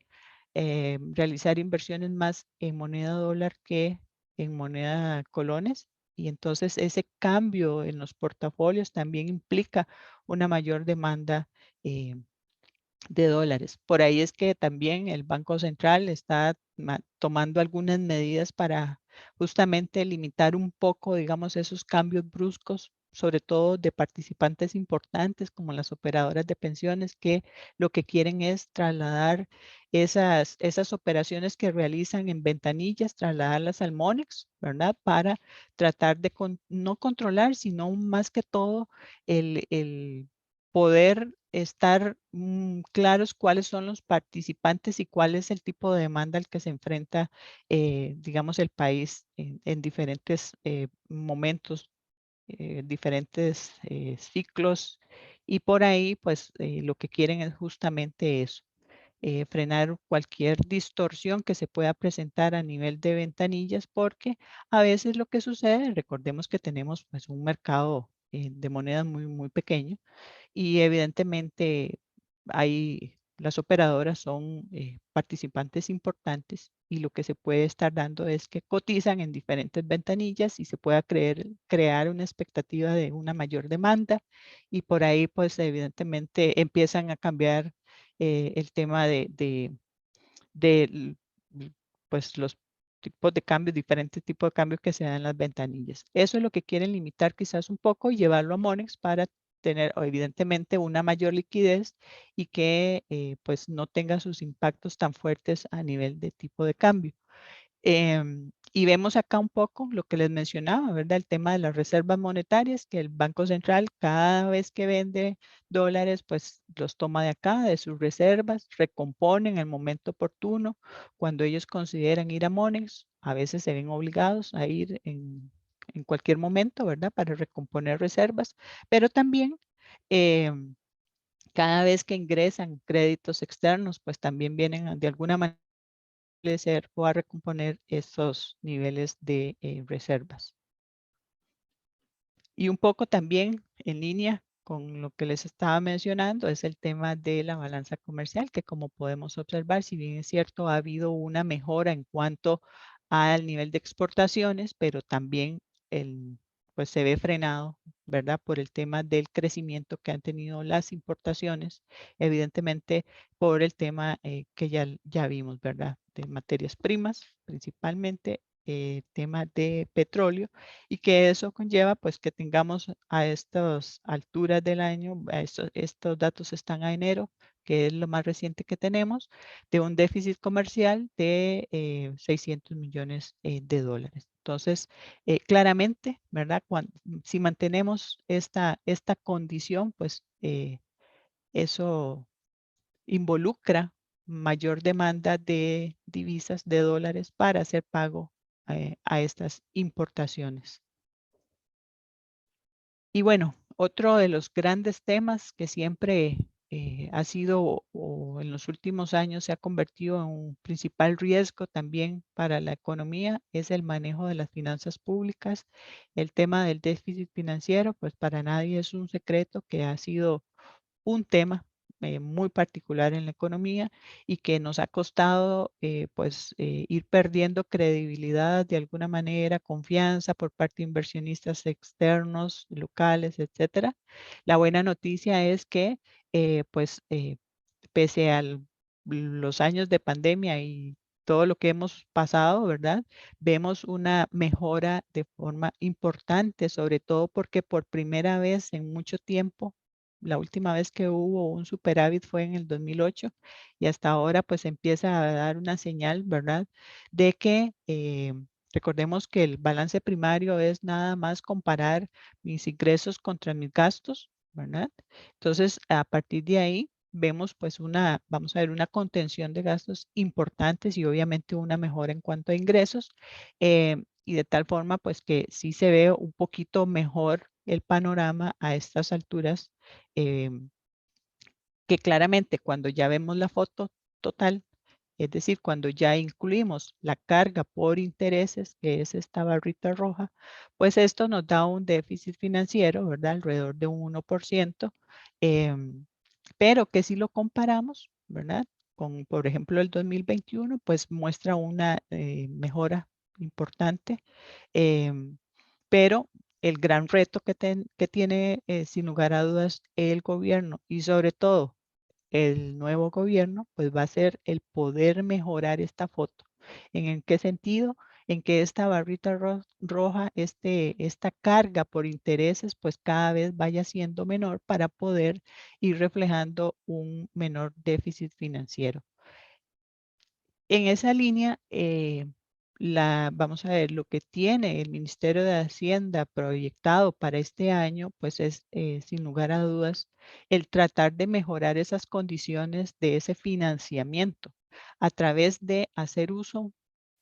realizar inversiones más en moneda dólar que en moneda colones. Y entonces ese cambio en los portafolios también implica una mayor demanda de dólares. Por ahí es que también el Banco Central está tomando algunas medidas para justamente limitar un poco, digamos, esos cambios bruscos, sobre todo de participantes importantes como las operadoras de pensiones, que lo que quieren es trasladar esas operaciones que realizan en ventanillas, trasladarlas al Monex, ¿verdad? Para tratar de no controlar, sino más que todo el poder estar claros cuáles son los participantes y cuál es el tipo de demanda al que se enfrenta, digamos, el país en diferentes momentos, diferentes ciclos. Y por ahí, pues, lo que quieren es justamente eso, frenar cualquier distorsión que se pueda presentar a nivel de ventanillas, porque a veces lo que sucede, recordemos que tenemos pues un mercado de monedas muy pequeño, y evidentemente las operadoras son participantes importantes y lo que se puede estar dando es que cotizan en diferentes ventanillas y se pueda crear una expectativa de una mayor demanda y por ahí pues evidentemente empiezan a cambiar el tema de pues los tipos de cambios, diferentes tipos de cambios que se dan en las ventanillas. Eso es lo que quieren limitar quizás un poco y llevarlo a Monex para tener evidentemente una mayor liquidez y que pues no tenga sus impactos tan fuertes a nivel de tipo de cambio. Y vemos acá un poco lo que les mencionaba, ¿verdad? El tema de las reservas monetarias, que el Banco Central cada vez que vende dólares, pues los toma de acá, de sus reservas, recompone en el momento oportuno. Cuando ellos consideran ir a Monex, a veces se ven obligados a ir en cualquier momento, ¿verdad? Para recomponer reservas, pero también cada vez que ingresan créditos externos, pues también vienen de alguna manera o a recomponer esos niveles de reservas. Y un poco también en línea con lo que les estaba mencionando es el tema de la balanza comercial, que como podemos observar, si bien es cierto, ha habido una mejora en cuanto al nivel de exportaciones, pero también pues se ve frenado, ¿verdad? Por el tema del crecimiento que han tenido las importaciones, evidentemente por el tema que ya vimos, ¿verdad? De materias primas, principalmente tema de petróleo y que eso conlleva pues que tengamos a estas alturas del año, estos datos están a enero, que es lo más reciente que tenemos, de un déficit comercial de 600 millones de dólares. Entonces, claramente, ¿verdad? Si mantenemos esta condición, pues eso involucra mayor demanda de divisas, de dólares para hacer pago a estas importaciones. Y bueno, otro de los grandes temas que siempre ha sido o en los últimos años se ha convertido en un principal riesgo también para la economía es el manejo de las finanzas públicas. El tema del déficit financiero, pues para nadie es un secreto que ha sido un tema muy particular en la economía y que nos ha costado pues ir perdiendo credibilidad de alguna manera, confianza por parte de inversionistas externos, locales, etcétera. La buena noticia es que pues pese al los años de pandemia y todo lo que hemos pasado, ¿verdad? Vemos una mejora de forma importante, sobre todo porque por primera vez en mucho tiempo, la última vez que hubo un superávit fue en el 2008 y hasta ahora pues empieza a dar una señal, ¿verdad? De que recordemos que el balance primario es nada más comparar mis ingresos contra mis gastos, ¿verdad? Entonces, a partir de ahí, vemos pues vamos a ver una contención de gastos importantes y obviamente una mejora en cuanto a ingresos y de tal forma pues que sí se ve un poquito mejor el panorama a estas alturas que claramente cuando ya vemos la foto total, es decir, cuando ya incluimos la carga por intereses, que es esta barrita roja, pues esto nos da un déficit financiero, ¿verdad? Alrededor de un 1%, pero que si lo comparamos, ¿verdad? Con, por ejemplo, el 2021, pues muestra una mejora importante, pero el gran reto que tiene, sin lugar a dudas, el gobierno y sobre todo el nuevo gobierno, pues va a ser el poder mejorar esta foto. ¿En qué sentido? En que esta barrita roja, esta carga por intereses, pues cada vez vaya siendo menor para poder ir reflejando un menor déficit financiero. En esa línea, vamos a ver, lo que tiene el Ministerio de Hacienda proyectado para este año, pues es, sin lugar a dudas, el tratar de mejorar esas condiciones de ese financiamiento a través de hacer uso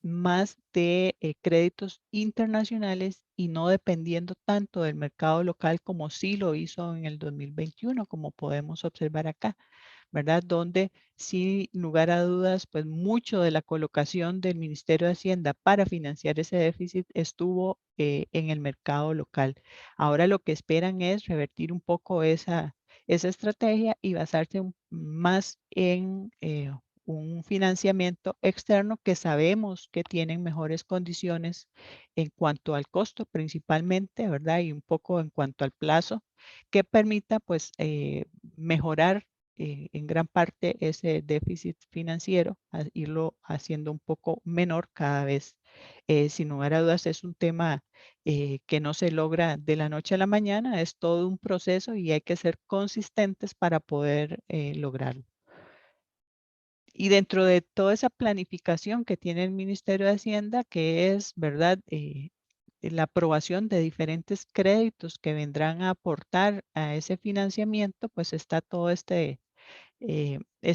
más de créditos internacionales y no dependiendo tanto del mercado local como sí lo hizo en el 2021, como podemos observar acá. ¿Verdad? Donde sin lugar a dudas, pues mucho de la colocación del Ministerio de Hacienda para financiar ese déficit estuvo en el mercado local. Ahora lo que esperan es revertir un poco esa estrategia y basarse más en un financiamiento externo que sabemos que tienen mejores condiciones en cuanto al costo principalmente, ¿verdad? Y un poco en cuanto al plazo que permita pues mejorar en gran parte ese déficit financiero, irlo haciendo un poco menor cada vez. Sin lugar a dudas es un tema que no se logra de la noche a la mañana, es todo un proceso y hay que ser consistentes para poder lograrlo. Y dentro de toda esa planificación que tiene el Ministerio de Hacienda, que es, ¿verdad? La aprobación de diferentes créditos que vendrán a aportar a ese financiamiento, pues está todo este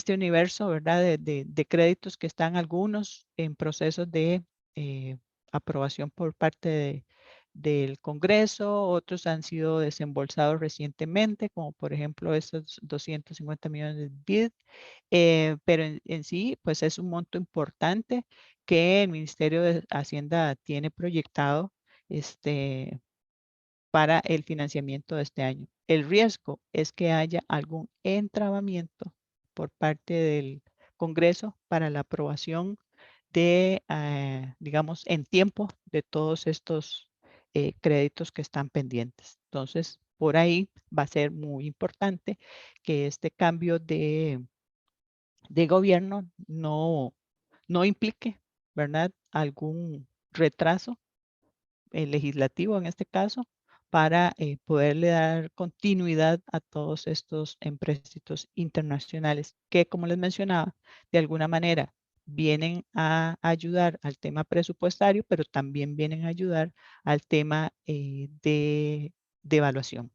universo, ¿verdad? De créditos que están algunos en procesos de aprobación por parte del Congreso, otros han sido desembolsados recientemente, como por ejemplo estos 250 millones de BID, pero en sí, pues es un monto importante que el Ministerio de Hacienda tiene proyectado para el financiamiento de este año. El riesgo es que haya algún entrabamiento por parte del Congreso para la aprobación de, digamos, en tiempo de todos estos créditos que están pendientes. Entonces, por ahí va a ser muy importante que este cambio de gobierno no implique, ¿verdad?, algún retraso legislativo en este caso, para poderle dar continuidad a todos estos empréstitos internacionales que, como les mencionaba, de alguna manera vienen a ayudar al tema presupuestario, pero también vienen a ayudar al tema de evaluación.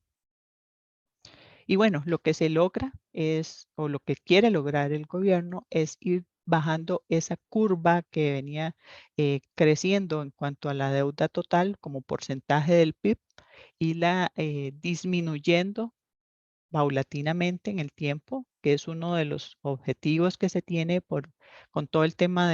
Y bueno, lo que se logra es, o lo que quiere lograr el gobierno es ir bajando esa curva que venía creciendo en cuanto a la deuda total como porcentaje del PIB y la disminuyendo paulatinamente en el tiempo, que es uno de los objetivos que se tiene con todo el tema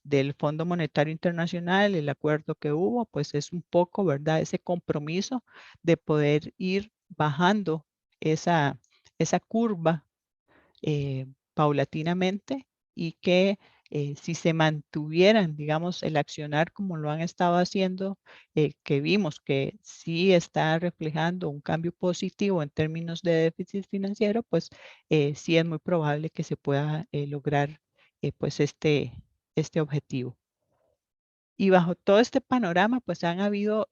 del Fondo Monetario Internacional, el acuerdo que hubo, pues es un poco, ¿verdad? Ese compromiso de poder ir bajando esa curva paulatinamente y que si se mantuvieran, digamos, el accionar como lo han estado haciendo, que vimos que sí está reflejando un cambio positivo en términos de déficit financiero, pues sí es muy probable que se pueda lograr pues este objetivo. Y bajo todo este panorama, pues han habido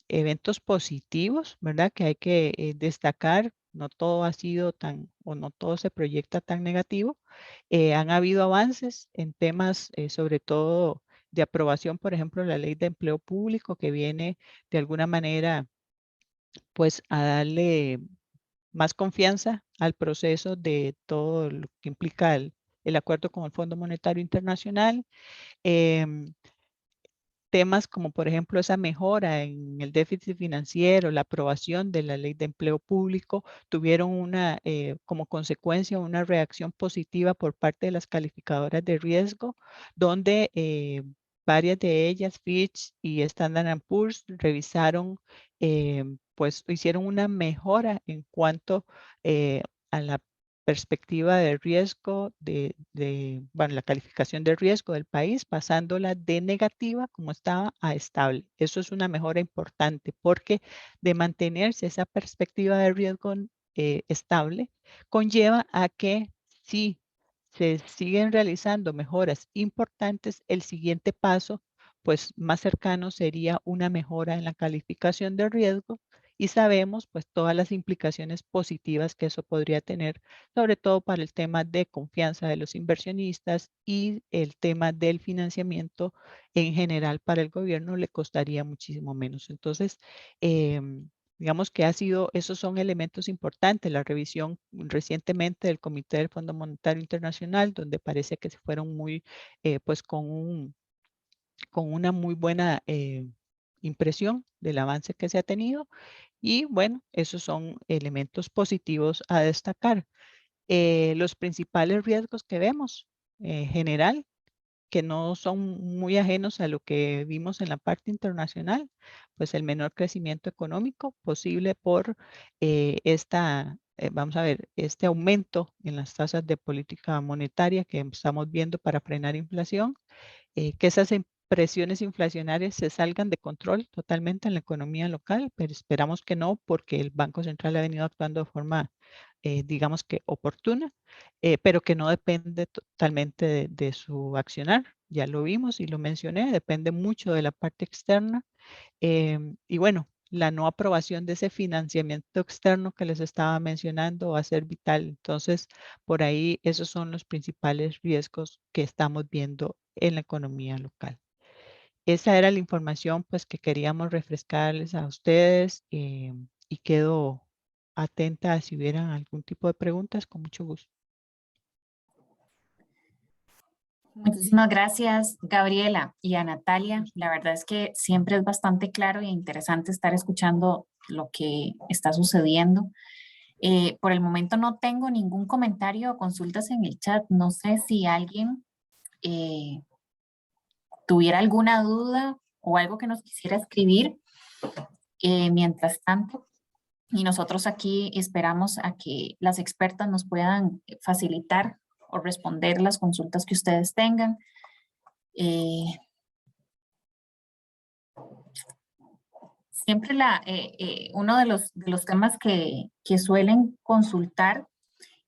eventos positivos, ¿verdad? Que hay que destacar. No todo ha sido tan, o no todo se proyecta tan negativo. Han habido avances en temas, sobre todo de aprobación, por ejemplo, la ley de empleo público, que viene de alguna manera, pues, a darle más confianza al proceso de todo lo que implica el acuerdo con el Fondo Monetario Internacional. Em, Temas como, por ejemplo, esa mejora en el déficit financiero, la aprobación de la ley de empleo público, tuvieron como consecuencia una reacción positiva por parte de las calificadoras de riesgo, donde varias de ellas, Fitch y Standard Poor's, revisaron, pues hicieron una mejora en cuanto a la perspectiva de riesgo, bueno, la calificación de riesgo del país, pasándola de negativa, como estaba, a estable. Eso es una mejora importante porque de mantenerse esa perspectiva de riesgo estable, conlleva a que si se siguen realizando mejoras importantes, el siguiente paso, pues más cercano sería una mejora en la calificación de riesgo, y sabemos pues todas las implicaciones positivas que eso podría tener, sobre todo para el tema de confianza de los inversionistas, y el tema del financiamiento en general para el gobierno le costaría muchísimo menos. Entonces, digamos que esos son elementos importantes. La revisión recientemente del Comité del Fondo Monetario Internacional, donde parece que se fueron pues con una muy buena impresión del avance que se ha tenido. Y bueno, esos son elementos positivos a destacar. Los principales riesgos que vemos en general, que no son muy ajenos a lo que vimos en la parte internacional, pues el menor crecimiento económico posible por vamos a ver, este aumento en las tasas de política monetaria que estamos viendo para frenar inflación, que esas presiones inflacionarias se salgan de control totalmente en la economía local, pero esperamos que no, porque el Banco Central ha venido actuando de forma, digamos que oportuna, pero que no depende totalmente de su accionar. Ya lo vimos y lo mencioné, depende mucho de la parte externa. Y bueno, la no aprobación de ese financiamiento externo que les estaba mencionando va a ser vital. Entonces, por ahí esos son los principales riesgos que estamos viendo en la economía local. Esa era la información pues que queríamos refrescarles a ustedes, y quedo atenta a si hubieran algún tipo de preguntas, con mucho gusto. Muchísimas gracias, Gabriela, y a Natalia. La verdad es que siempre es bastante claro e interesante estar escuchando lo que está sucediendo. Por el momento no tengo ningún comentario o consultas en el chat. No sé si alguien eh, tuviera alguna duda o algo que nos quisiera escribir. Mientras tanto, y nosotros aquí esperamos a que las expertas nos puedan facilitar o responder las consultas que ustedes tengan. Siempre uno de los temas que suelen consultar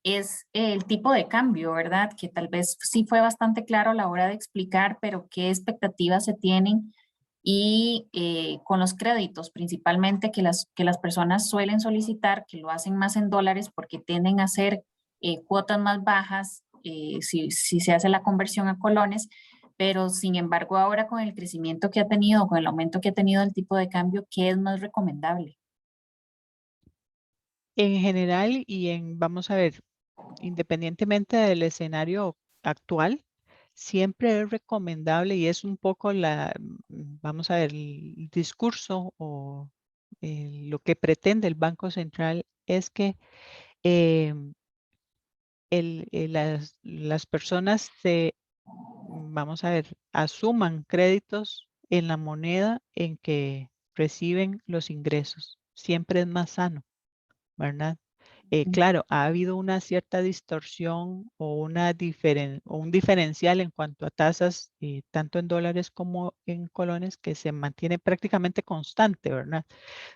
es el tipo de cambio, ¿verdad? Que tal vez sí fue bastante claro a la hora de explicar, pero qué expectativas se tienen, y con los créditos principalmente que las personas suelen solicitar, que lo hacen más en dólares porque tienden a ser cuotas más bajas si se hace la conversión a colones, pero sin embargo ahora con el crecimiento que ha tenido, con el aumento que ha tenido el tipo de cambio, ¿qué es más recomendable? En general vamos a ver, independientemente del escenario actual, siempre es recomendable, y es un poco vamos a ver, el discurso o lo que pretende el Banco Central, es que las personas vamos a ver, asuman créditos en la moneda en que reciben los ingresos. Siempre es más sano, ¿verdad? Claro, ha habido una cierta distorsión o, o un diferencial en cuanto a tasas, tanto en dólares como en colones, que se mantiene prácticamente constante, ¿verdad?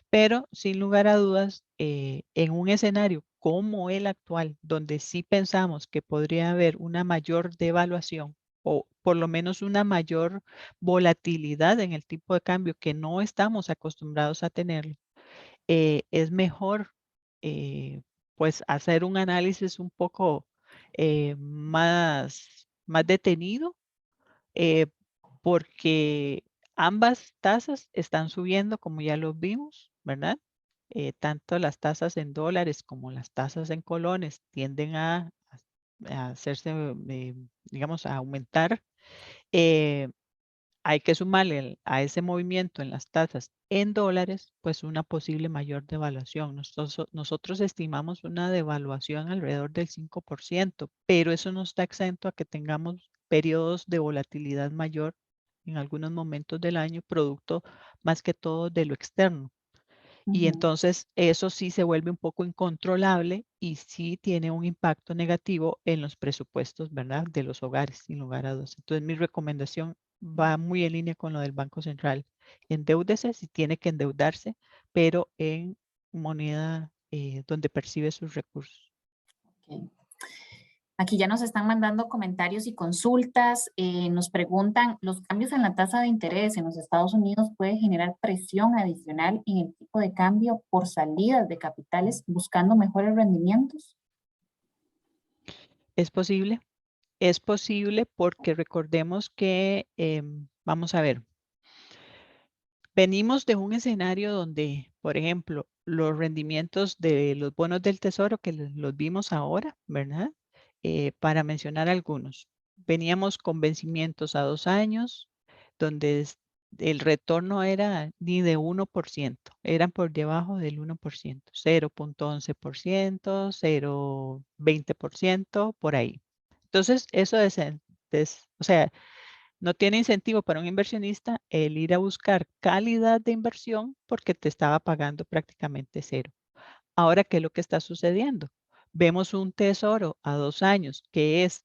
Pero sin lugar a dudas, en un escenario como el actual, donde sí pensamos que podría haber una mayor devaluación o por lo menos una mayor volatilidad en el tipo de cambio que no estamos acostumbrados a tenerlo, es mejor pues hacer un análisis un poco más detenido, eh, porque ambas tasas están subiendo, como ya lo vimos, ¿verdad? Tanto las tasas en dólares como las tasas en colones tienden a hacerse, digamos, a aumentar. Eh, Hay que sumarle a ese movimiento en las tasas en dólares, pues una posible mayor devaluación. Nosotros estimamos una devaluación alrededor del 5%, pero eso no está exento a que tengamos periodos de volatilidad mayor en algunos momentos del año, producto más que todo de lo externo. Y Ujú. entonces eso sí se vuelve un poco incontrolable y sí tiene un impacto negativo en los presupuestos, ¿verdad? De los hogares, sin lugar a dudas. Entonces mi recomendación va muy en línea con lo del Banco Central. Endeúdese si tiene que endeudarse, pero en moneda donde percibe sus recursos. Ok. Aquí ya nos están mandando comentarios y consultas. Nos preguntan, ¿los cambios en la tasa de interés en los Estados Unidos puede generar presión adicional en el tipo de cambio por salidas de capitales buscando mejores rendimientos? Es posible porque recordemos que, vamos a ver, venimos de un escenario donde, por ejemplo, los rendimientos de los bonos del tesoro que los vimos ahora, ¿verdad? Para mencionar algunos. Veníamos con vencimientos a 2 años, donde el retorno era ni de 1%, eran por debajo del 1%, 0,11%, 0,20%, por ahí. Entonces, eso o sea, no tiene incentivo para un inversionista el ir a buscar calidad de inversión porque te estaba pagando prácticamente cero. Ahora, ¿qué es lo que está sucediendo? Vemos un tesoro a 2 años que es,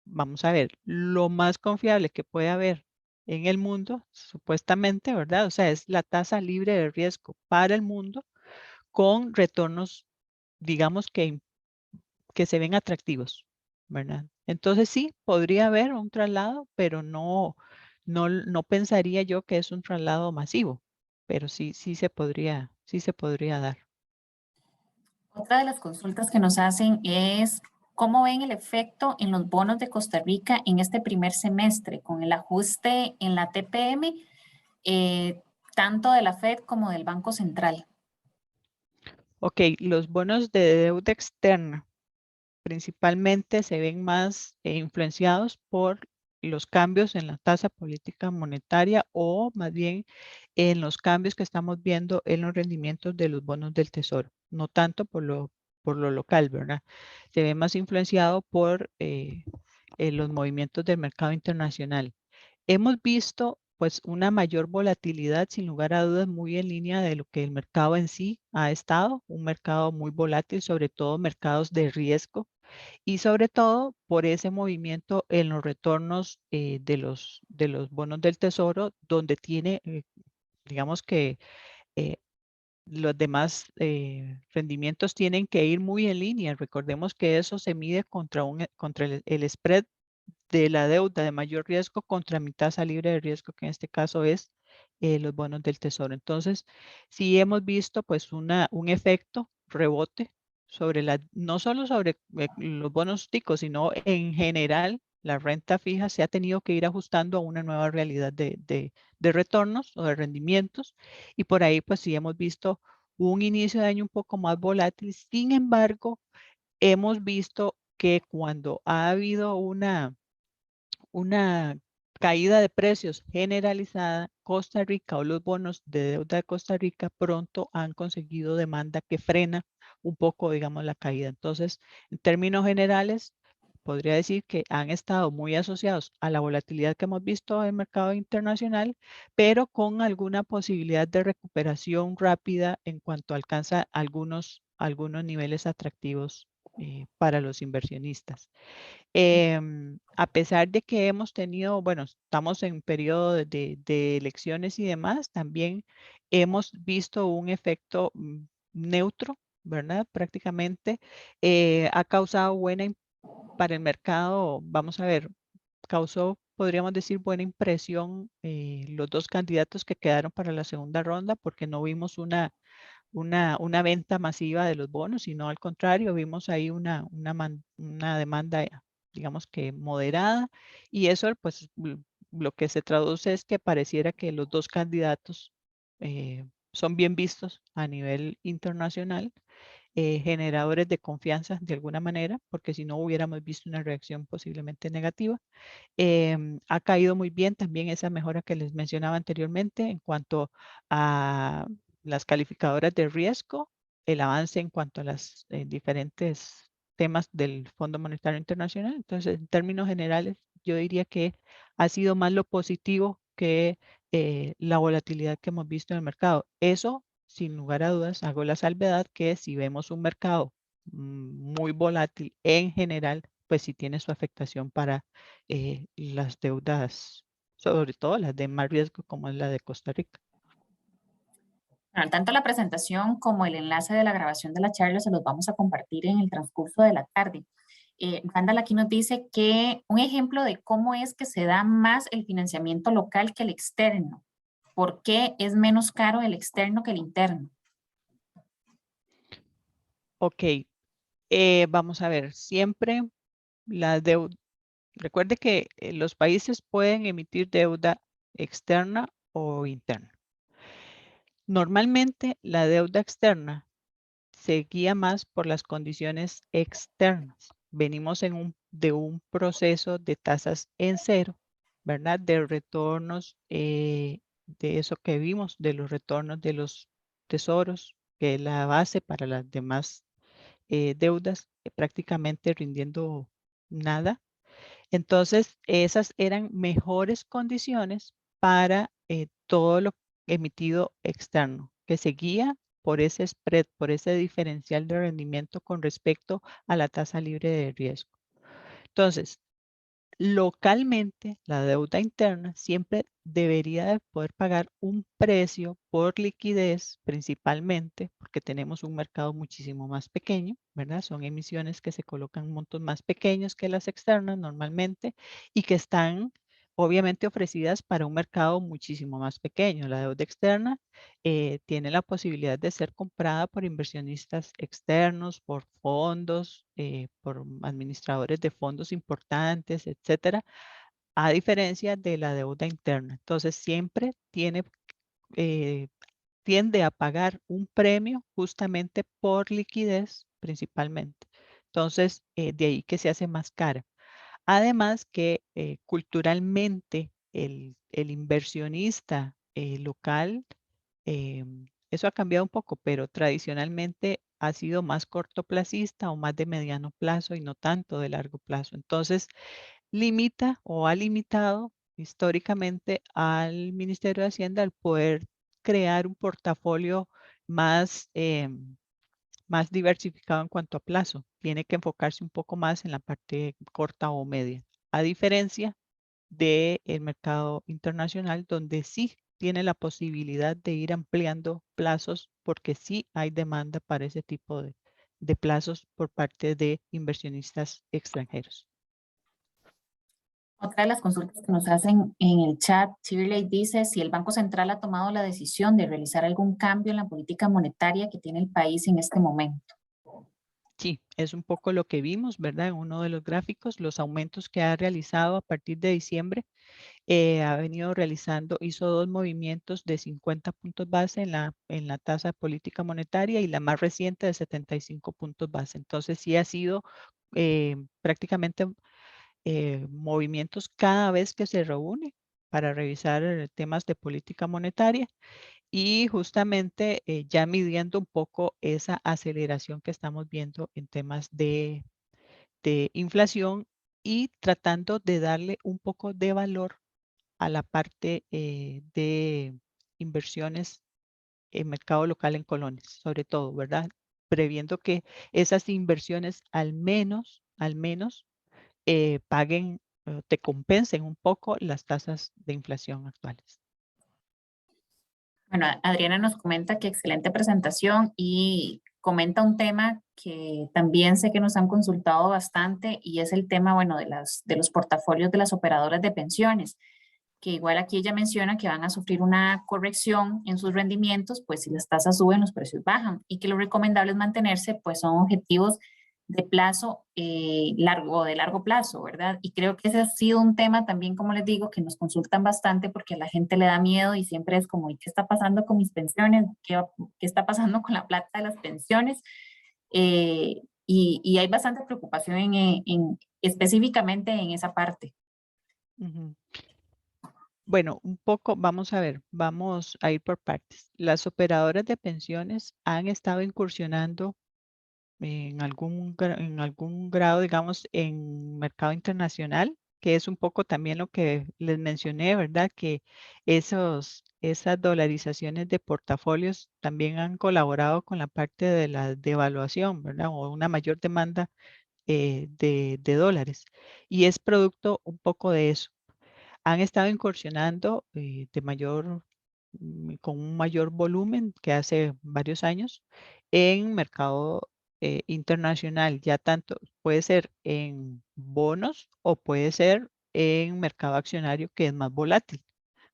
vamos a ver, lo más confiable que puede haber en el mundo, supuestamente, ¿verdad? O sea, es la tasa libre de riesgo para el mundo con retornos, digamos que se ven atractivos, ¿verdad? Entonces sí, podría haber un traslado, pero no pensaría yo que es un traslado masivo, pero sí se podría dar. Otra de las consultas que nos hacen es, ¿cómo ven el efecto en los bonos de Costa Rica en este primer semestre con el ajuste en la TPM, eh, tanto de la Fed como del Banco Central? Ok, los bonos de deuda externa principalmente se ven más influenciados por los cambios en la tasa política monetaria o más bien en los cambios que estamos viendo en los rendimientos de los bonos del tesoro, no tanto por lo local, ¿verdad? Se ve más influenciado por los movimientos del mercado internacional. Hemos visto pues una mayor volatilidad, sin lugar a dudas, muy en línea de lo que el mercado en sí ha estado, un mercado muy volátil, sobre todo mercados de riesgo y sobre todo por ese movimiento en los retornos de los bonos del tesoro, donde tiene, digamos que eh, los demás rendimientos tienen que ir muy en línea. Recordemos que eso se mide contra, contra el spread de la deuda de mayor riesgo contra mi tasa libre de riesgo, que en este caso es los bonos del tesoro. Entonces, sí hemos visto pues un efecto rebote sobre no solo sobre los bonos ticos, sino en general la renta fija se ha tenido que ir ajustando a una nueva realidad de retornos o de rendimientos y por ahí pues sí hemos visto un inicio de año un poco más volátil. Sin embargo, hemos visto que cuando ha habido una caída de precios generalizada, Costa Rica o los bonos de deuda de Costa Rica pronto han conseguido demanda que frena un poco, digamos, la caída. Entonces, en términos generales, podría decir que han estado muy asociados a la volatilidad que hemos visto en el mercado internacional, pero con alguna posibilidad de recuperación rápida en cuanto alcanza algunos algunos niveles atractivos para los inversionistas. A pesar de que hemos tenido, bueno, estamos en un periodo de elecciones y demás, también hemos visto un efecto neutro, ¿verdad? Prácticamente ha causado para el mercado, vamos a ver, causó, podríamos decir, buena impresión los dos candidatos que quedaron para la segunda ronda, porque no vimos una venta masiva de los bonos, sino al contrario, vimos ahí una demanda, digamos que moderada, y eso pues lo que se traduce es que pareciera que los dos candidatos son bien vistos a nivel internacional, generadores de confianza de alguna manera, porque si no hubiéramos visto una reacción posiblemente negativa. Ha caído muy bien también esa mejora que les mencionaba anteriormente en cuanto a las calificadoras de riesgo, el avance en cuanto a las diferentes temas del Fondo Monetario Internacional. Entonces, en términos generales, yo diría que ha sido más lo positivo que la volatilidad que hemos visto en el mercado. Eso, sin lugar a dudas, hago la salvedad que si vemos un mercado muy volátil en general, pues sí tiene su afectación para las deudas, sobre todo las de más riesgo como es la de Costa Rica. Bueno, tanto la presentación como el enlace de la grabación de la charla se los vamos a compartir en el transcurso de la tarde. Randall aquí nos dice que un ejemplo de cómo es que se da más el financiamiento local que el externo. ¿Por qué es menos caro el externo que el interno? Ok, vamos a ver, siempre la deuda, recuerde que los países pueden emitir deuda externa o interna. Normalmente la deuda externa se guía más por las condiciones externas. Venimos de un proceso de tasas en cero, ¿verdad? De retornos, de eso que vimos, de los retornos de los tesoros, que es la base para las demás deudas, prácticamente rindiendo nada. Entonces, esas eran mejores condiciones para todo lo emitido externo, que se guía por ese spread, por ese diferencial de rendimiento con respecto a la tasa libre de riesgo. Entonces, localmente, la deuda interna siempre debería de poder pagar un precio por liquidez, principalmente porque tenemos un mercado muchísimo más pequeño, ¿verdad? Son emisiones que se colocan en montos más pequeños que las externas normalmente y que están obviamente ofrecidas para un mercado muchísimo más pequeño. La deuda externa tiene la posibilidad de ser comprada por inversionistas externos, por fondos, por administradores de fondos importantes, etcétera, a diferencia de la deuda interna. Entonces, siempre eh, tiende a pagar un premio justamente por liquidez principalmente. Entonces, de ahí que se hace más cara. Además que culturalmente el inversionista local, eso ha cambiado un poco, pero tradicionalmente ha sido más cortoplacista o más de mediano plazo y no tanto de largo plazo. Entonces, limita o ha limitado históricamente al Ministerio de Hacienda el poder crear un portafolio más, más diversificado en cuanto a plazo. Tiene que enfocarse un poco más en la parte corta o media, a diferencia del mercado internacional, donde sí tiene la posibilidad de ir ampliando plazos porque sí hay demanda para ese tipo de plazos por parte de inversionistas extranjeros. Otra de las consultas que nos hacen en el chat, Shirley dice si el Banco Central ha tomado la decisión de realizar algún cambio en la política monetaria que tiene el país en este momento. Sí, es un poco lo que vimos, ¿verdad? En uno de los gráficos, los aumentos que ha realizado a partir de diciembre, ha venido realizando, hizo dos movimientos de 50 puntos base en la tasa de política monetaria y la más reciente de 75 puntos base. Entonces sí ha sido prácticamente movimientos cada vez que se reúne para revisar temas de política monetaria y justamente ya midiendo un poco esa aceleración que estamos viendo en temas de inflación y tratando de darle un poco de valor a la parte de inversiones en mercado local en colones, sobre todo, ¿verdad? previendo que esas inversiones al menos paguen, te compensen un poco las tasas de inflación actuales. Bueno, Adriana nos comenta que excelente presentación y comenta un tema que también sé que nos han consultado bastante y es el tema, bueno, de los portafolios de las operadoras de pensiones, que igual aquí ella menciona que van a sufrir una corrección en sus rendimientos, pues si las tasas suben, los precios bajan y que lo recomendable es mantenerse, pues son objetivos de plazo largo o de largo plazo, ¿verdad? Y creo que ese ha sido un tema también, como les digo, que nos consultan bastante porque a la gente le da miedo y siempre es como, ¿y qué está pasando con mis pensiones? ¿Qué está pasando con la plata de las pensiones? Y hay bastante preocupación específicamente en esa parte. Ujú. Bueno, un poco, vamos a ver, vamos a ir por partes. Las operadoras de pensiones han estado incursionando en algún grado, digamos, en mercado internacional, que es un poco también lo que les mencioné, ¿verdad? Que esas dolarizaciones de portafolios también han colaborado con la parte de la devaluación, ¿verdad? O una mayor demanda de dólares. Y es producto un poco de eso. Han estado incursionando con un mayor volumen que hace varios años en mercado internacional, ya tanto puede ser en bonos o puede ser en mercado accionario que es más volátil,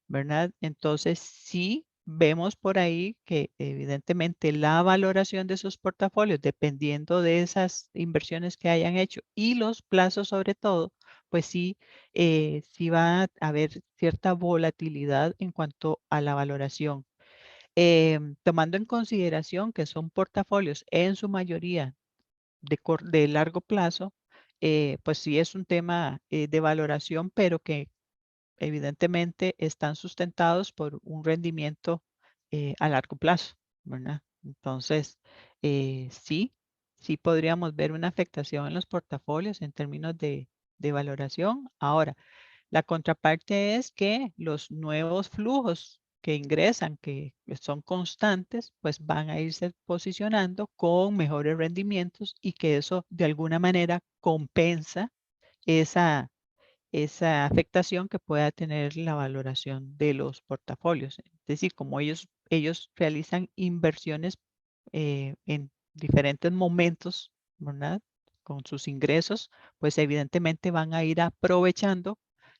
¿verdad? Entonces, sí vemos por ahí que evidentemente la valoración de sus portafolios, dependiendo de esas inversiones que hayan hecho y los plazos sobre todo, pues sí, sí va a haber cierta volatilidad en cuanto a la valoración. Tomando en consideración que son portafolios en su mayoría de largo plazo, pues sí es un tema de valoración, pero que evidentemente están sustentados por un rendimiento a largo plazo, ¿verdad? Entonces, sí, sí podríamos ver una afectación en los portafolios en términos de valoración. Ahora, la contraparte es que los nuevos flujos que ingresan, que son constantes, pues van a irse posicionando con mejores rendimientos y que eso de alguna manera compensa esa esa afectación que pueda tener la valoración de los portafolios. Es decir, como ellos realizan inversiones en diferentes momentos, ¿verdad? Con sus ingresos, pues evidentemente van a ir aprovechando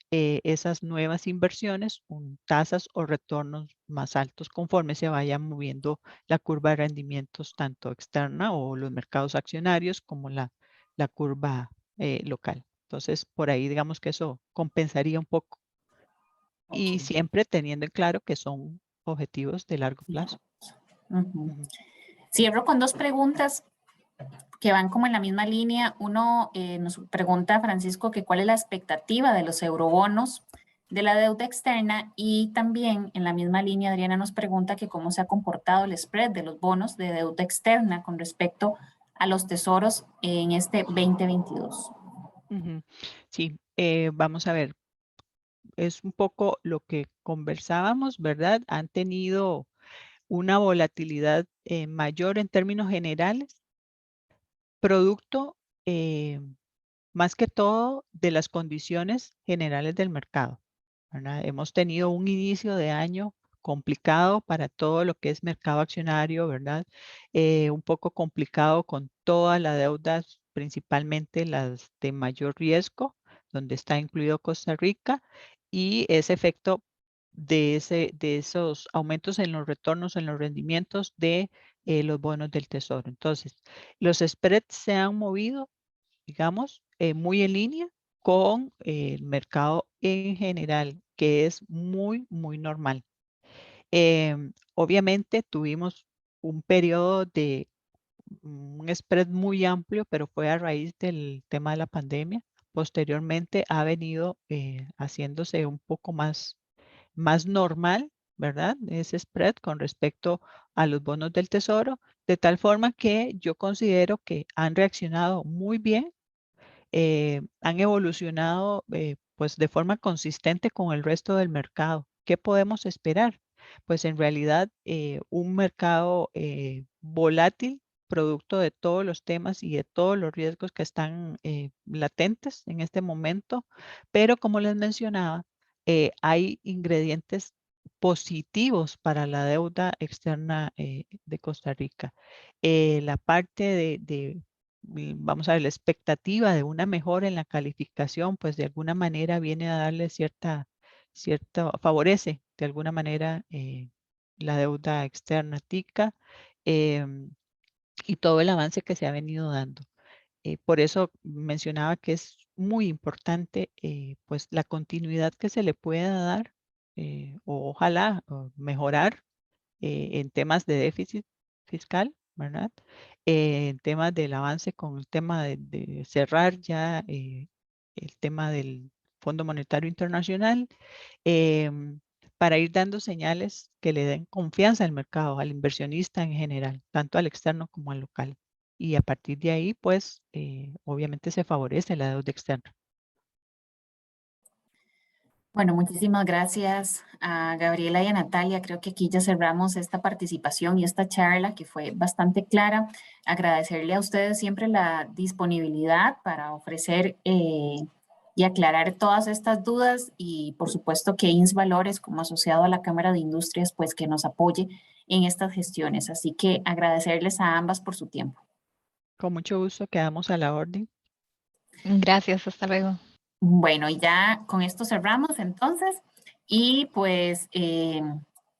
esas nuevas inversiones con tasas o retornos más altos conforme se vaya moviendo la curva de rendimientos tanto externa o los mercados accionarios como la curva local. Entonces, por ahí digamos que eso compensaría un poco y Ok. siempre teniendo en claro que son objetivos de largo plazo. Ujú. Ujú. Cierro con dos preguntas que van como en la misma línea. Uno nos pregunta, Francisco, que cuál es la expectativa de los eurobonos de la deuda externa y también en la misma línea Adriana nos pregunta que cómo se ha comportado el spread de los bonos de deuda externa con respecto a los tesoros en este 2022. Ujú. Sí, vamos a ver, es un poco lo que conversábamos, ¿verdad? Han tenido una volatilidad mayor en términos generales, producto más que todo de las condiciones generales del mercado, ¿verdad? Hemos tenido un inicio de año complicado para todo lo que es mercado accionario, ¿verdad? Un poco complicado con todas las deudas, principalmente las de mayor riesgo, donde está incluido Costa Rica, y ese efecto de esos aumentos en los retornos, en los rendimientos de los bonos del tesoro. Entonces, los spreads se han movido digamos, muy en línea con el mercado en general, que es muy, muy normal. Obviamente tuvimos un periodo de un spread muy amplio, pero fue a raíz del tema de la pandemia. Posteriormente ha venido haciéndose un poco más normal, ¿verdad? Ese spread con respecto a los bonos del tesoro, de tal forma que yo considero que han reaccionado muy bien han evolucionado pues de forma consistente con el resto del mercado. ¿Qué podemos esperar? Pues en realidad un mercado volátil, producto de todos los temas y de todos los riesgos que están latentes en este momento, pero como les mencionaba, hay ingredientes positivos para la deuda externa de Costa Rica. La parte vamos a ver, la expectativa de una mejora en la calificación, pues de alguna manera viene a darle favorece de alguna manera la deuda externa TICA y todo el avance que se ha venido dando. Por eso mencionaba que es muy importante pues la continuidad que se le pueda dar o ojalá mejorar en temas de déficit fiscal, ¿verdad? En temas del avance con el tema de cerrar ya el tema del Fondo Monetario Internacional para ir dando señales que le den confianza al mercado, al inversionista en general, tanto al externo como al local. Y a partir de ahí, pues, obviamente se favorece la deuda externa. Bueno, muchísimas gracias a Gabriela y a Natalia. Creo que aquí ya cerramos esta participación y esta charla que fue bastante clara. Agradecerle a ustedes siempre la disponibilidad para ofrecer y aclarar todas estas dudas y por supuesto que INS Valores como asociado a la Cámara de Industrias pues que nos apoye en estas gestiones. Así que agradecerles a ambas por su tiempo. Con mucho gusto, quedamos a la orden. Gracias, hasta luego. Bueno, y ya con esto cerramos entonces y pues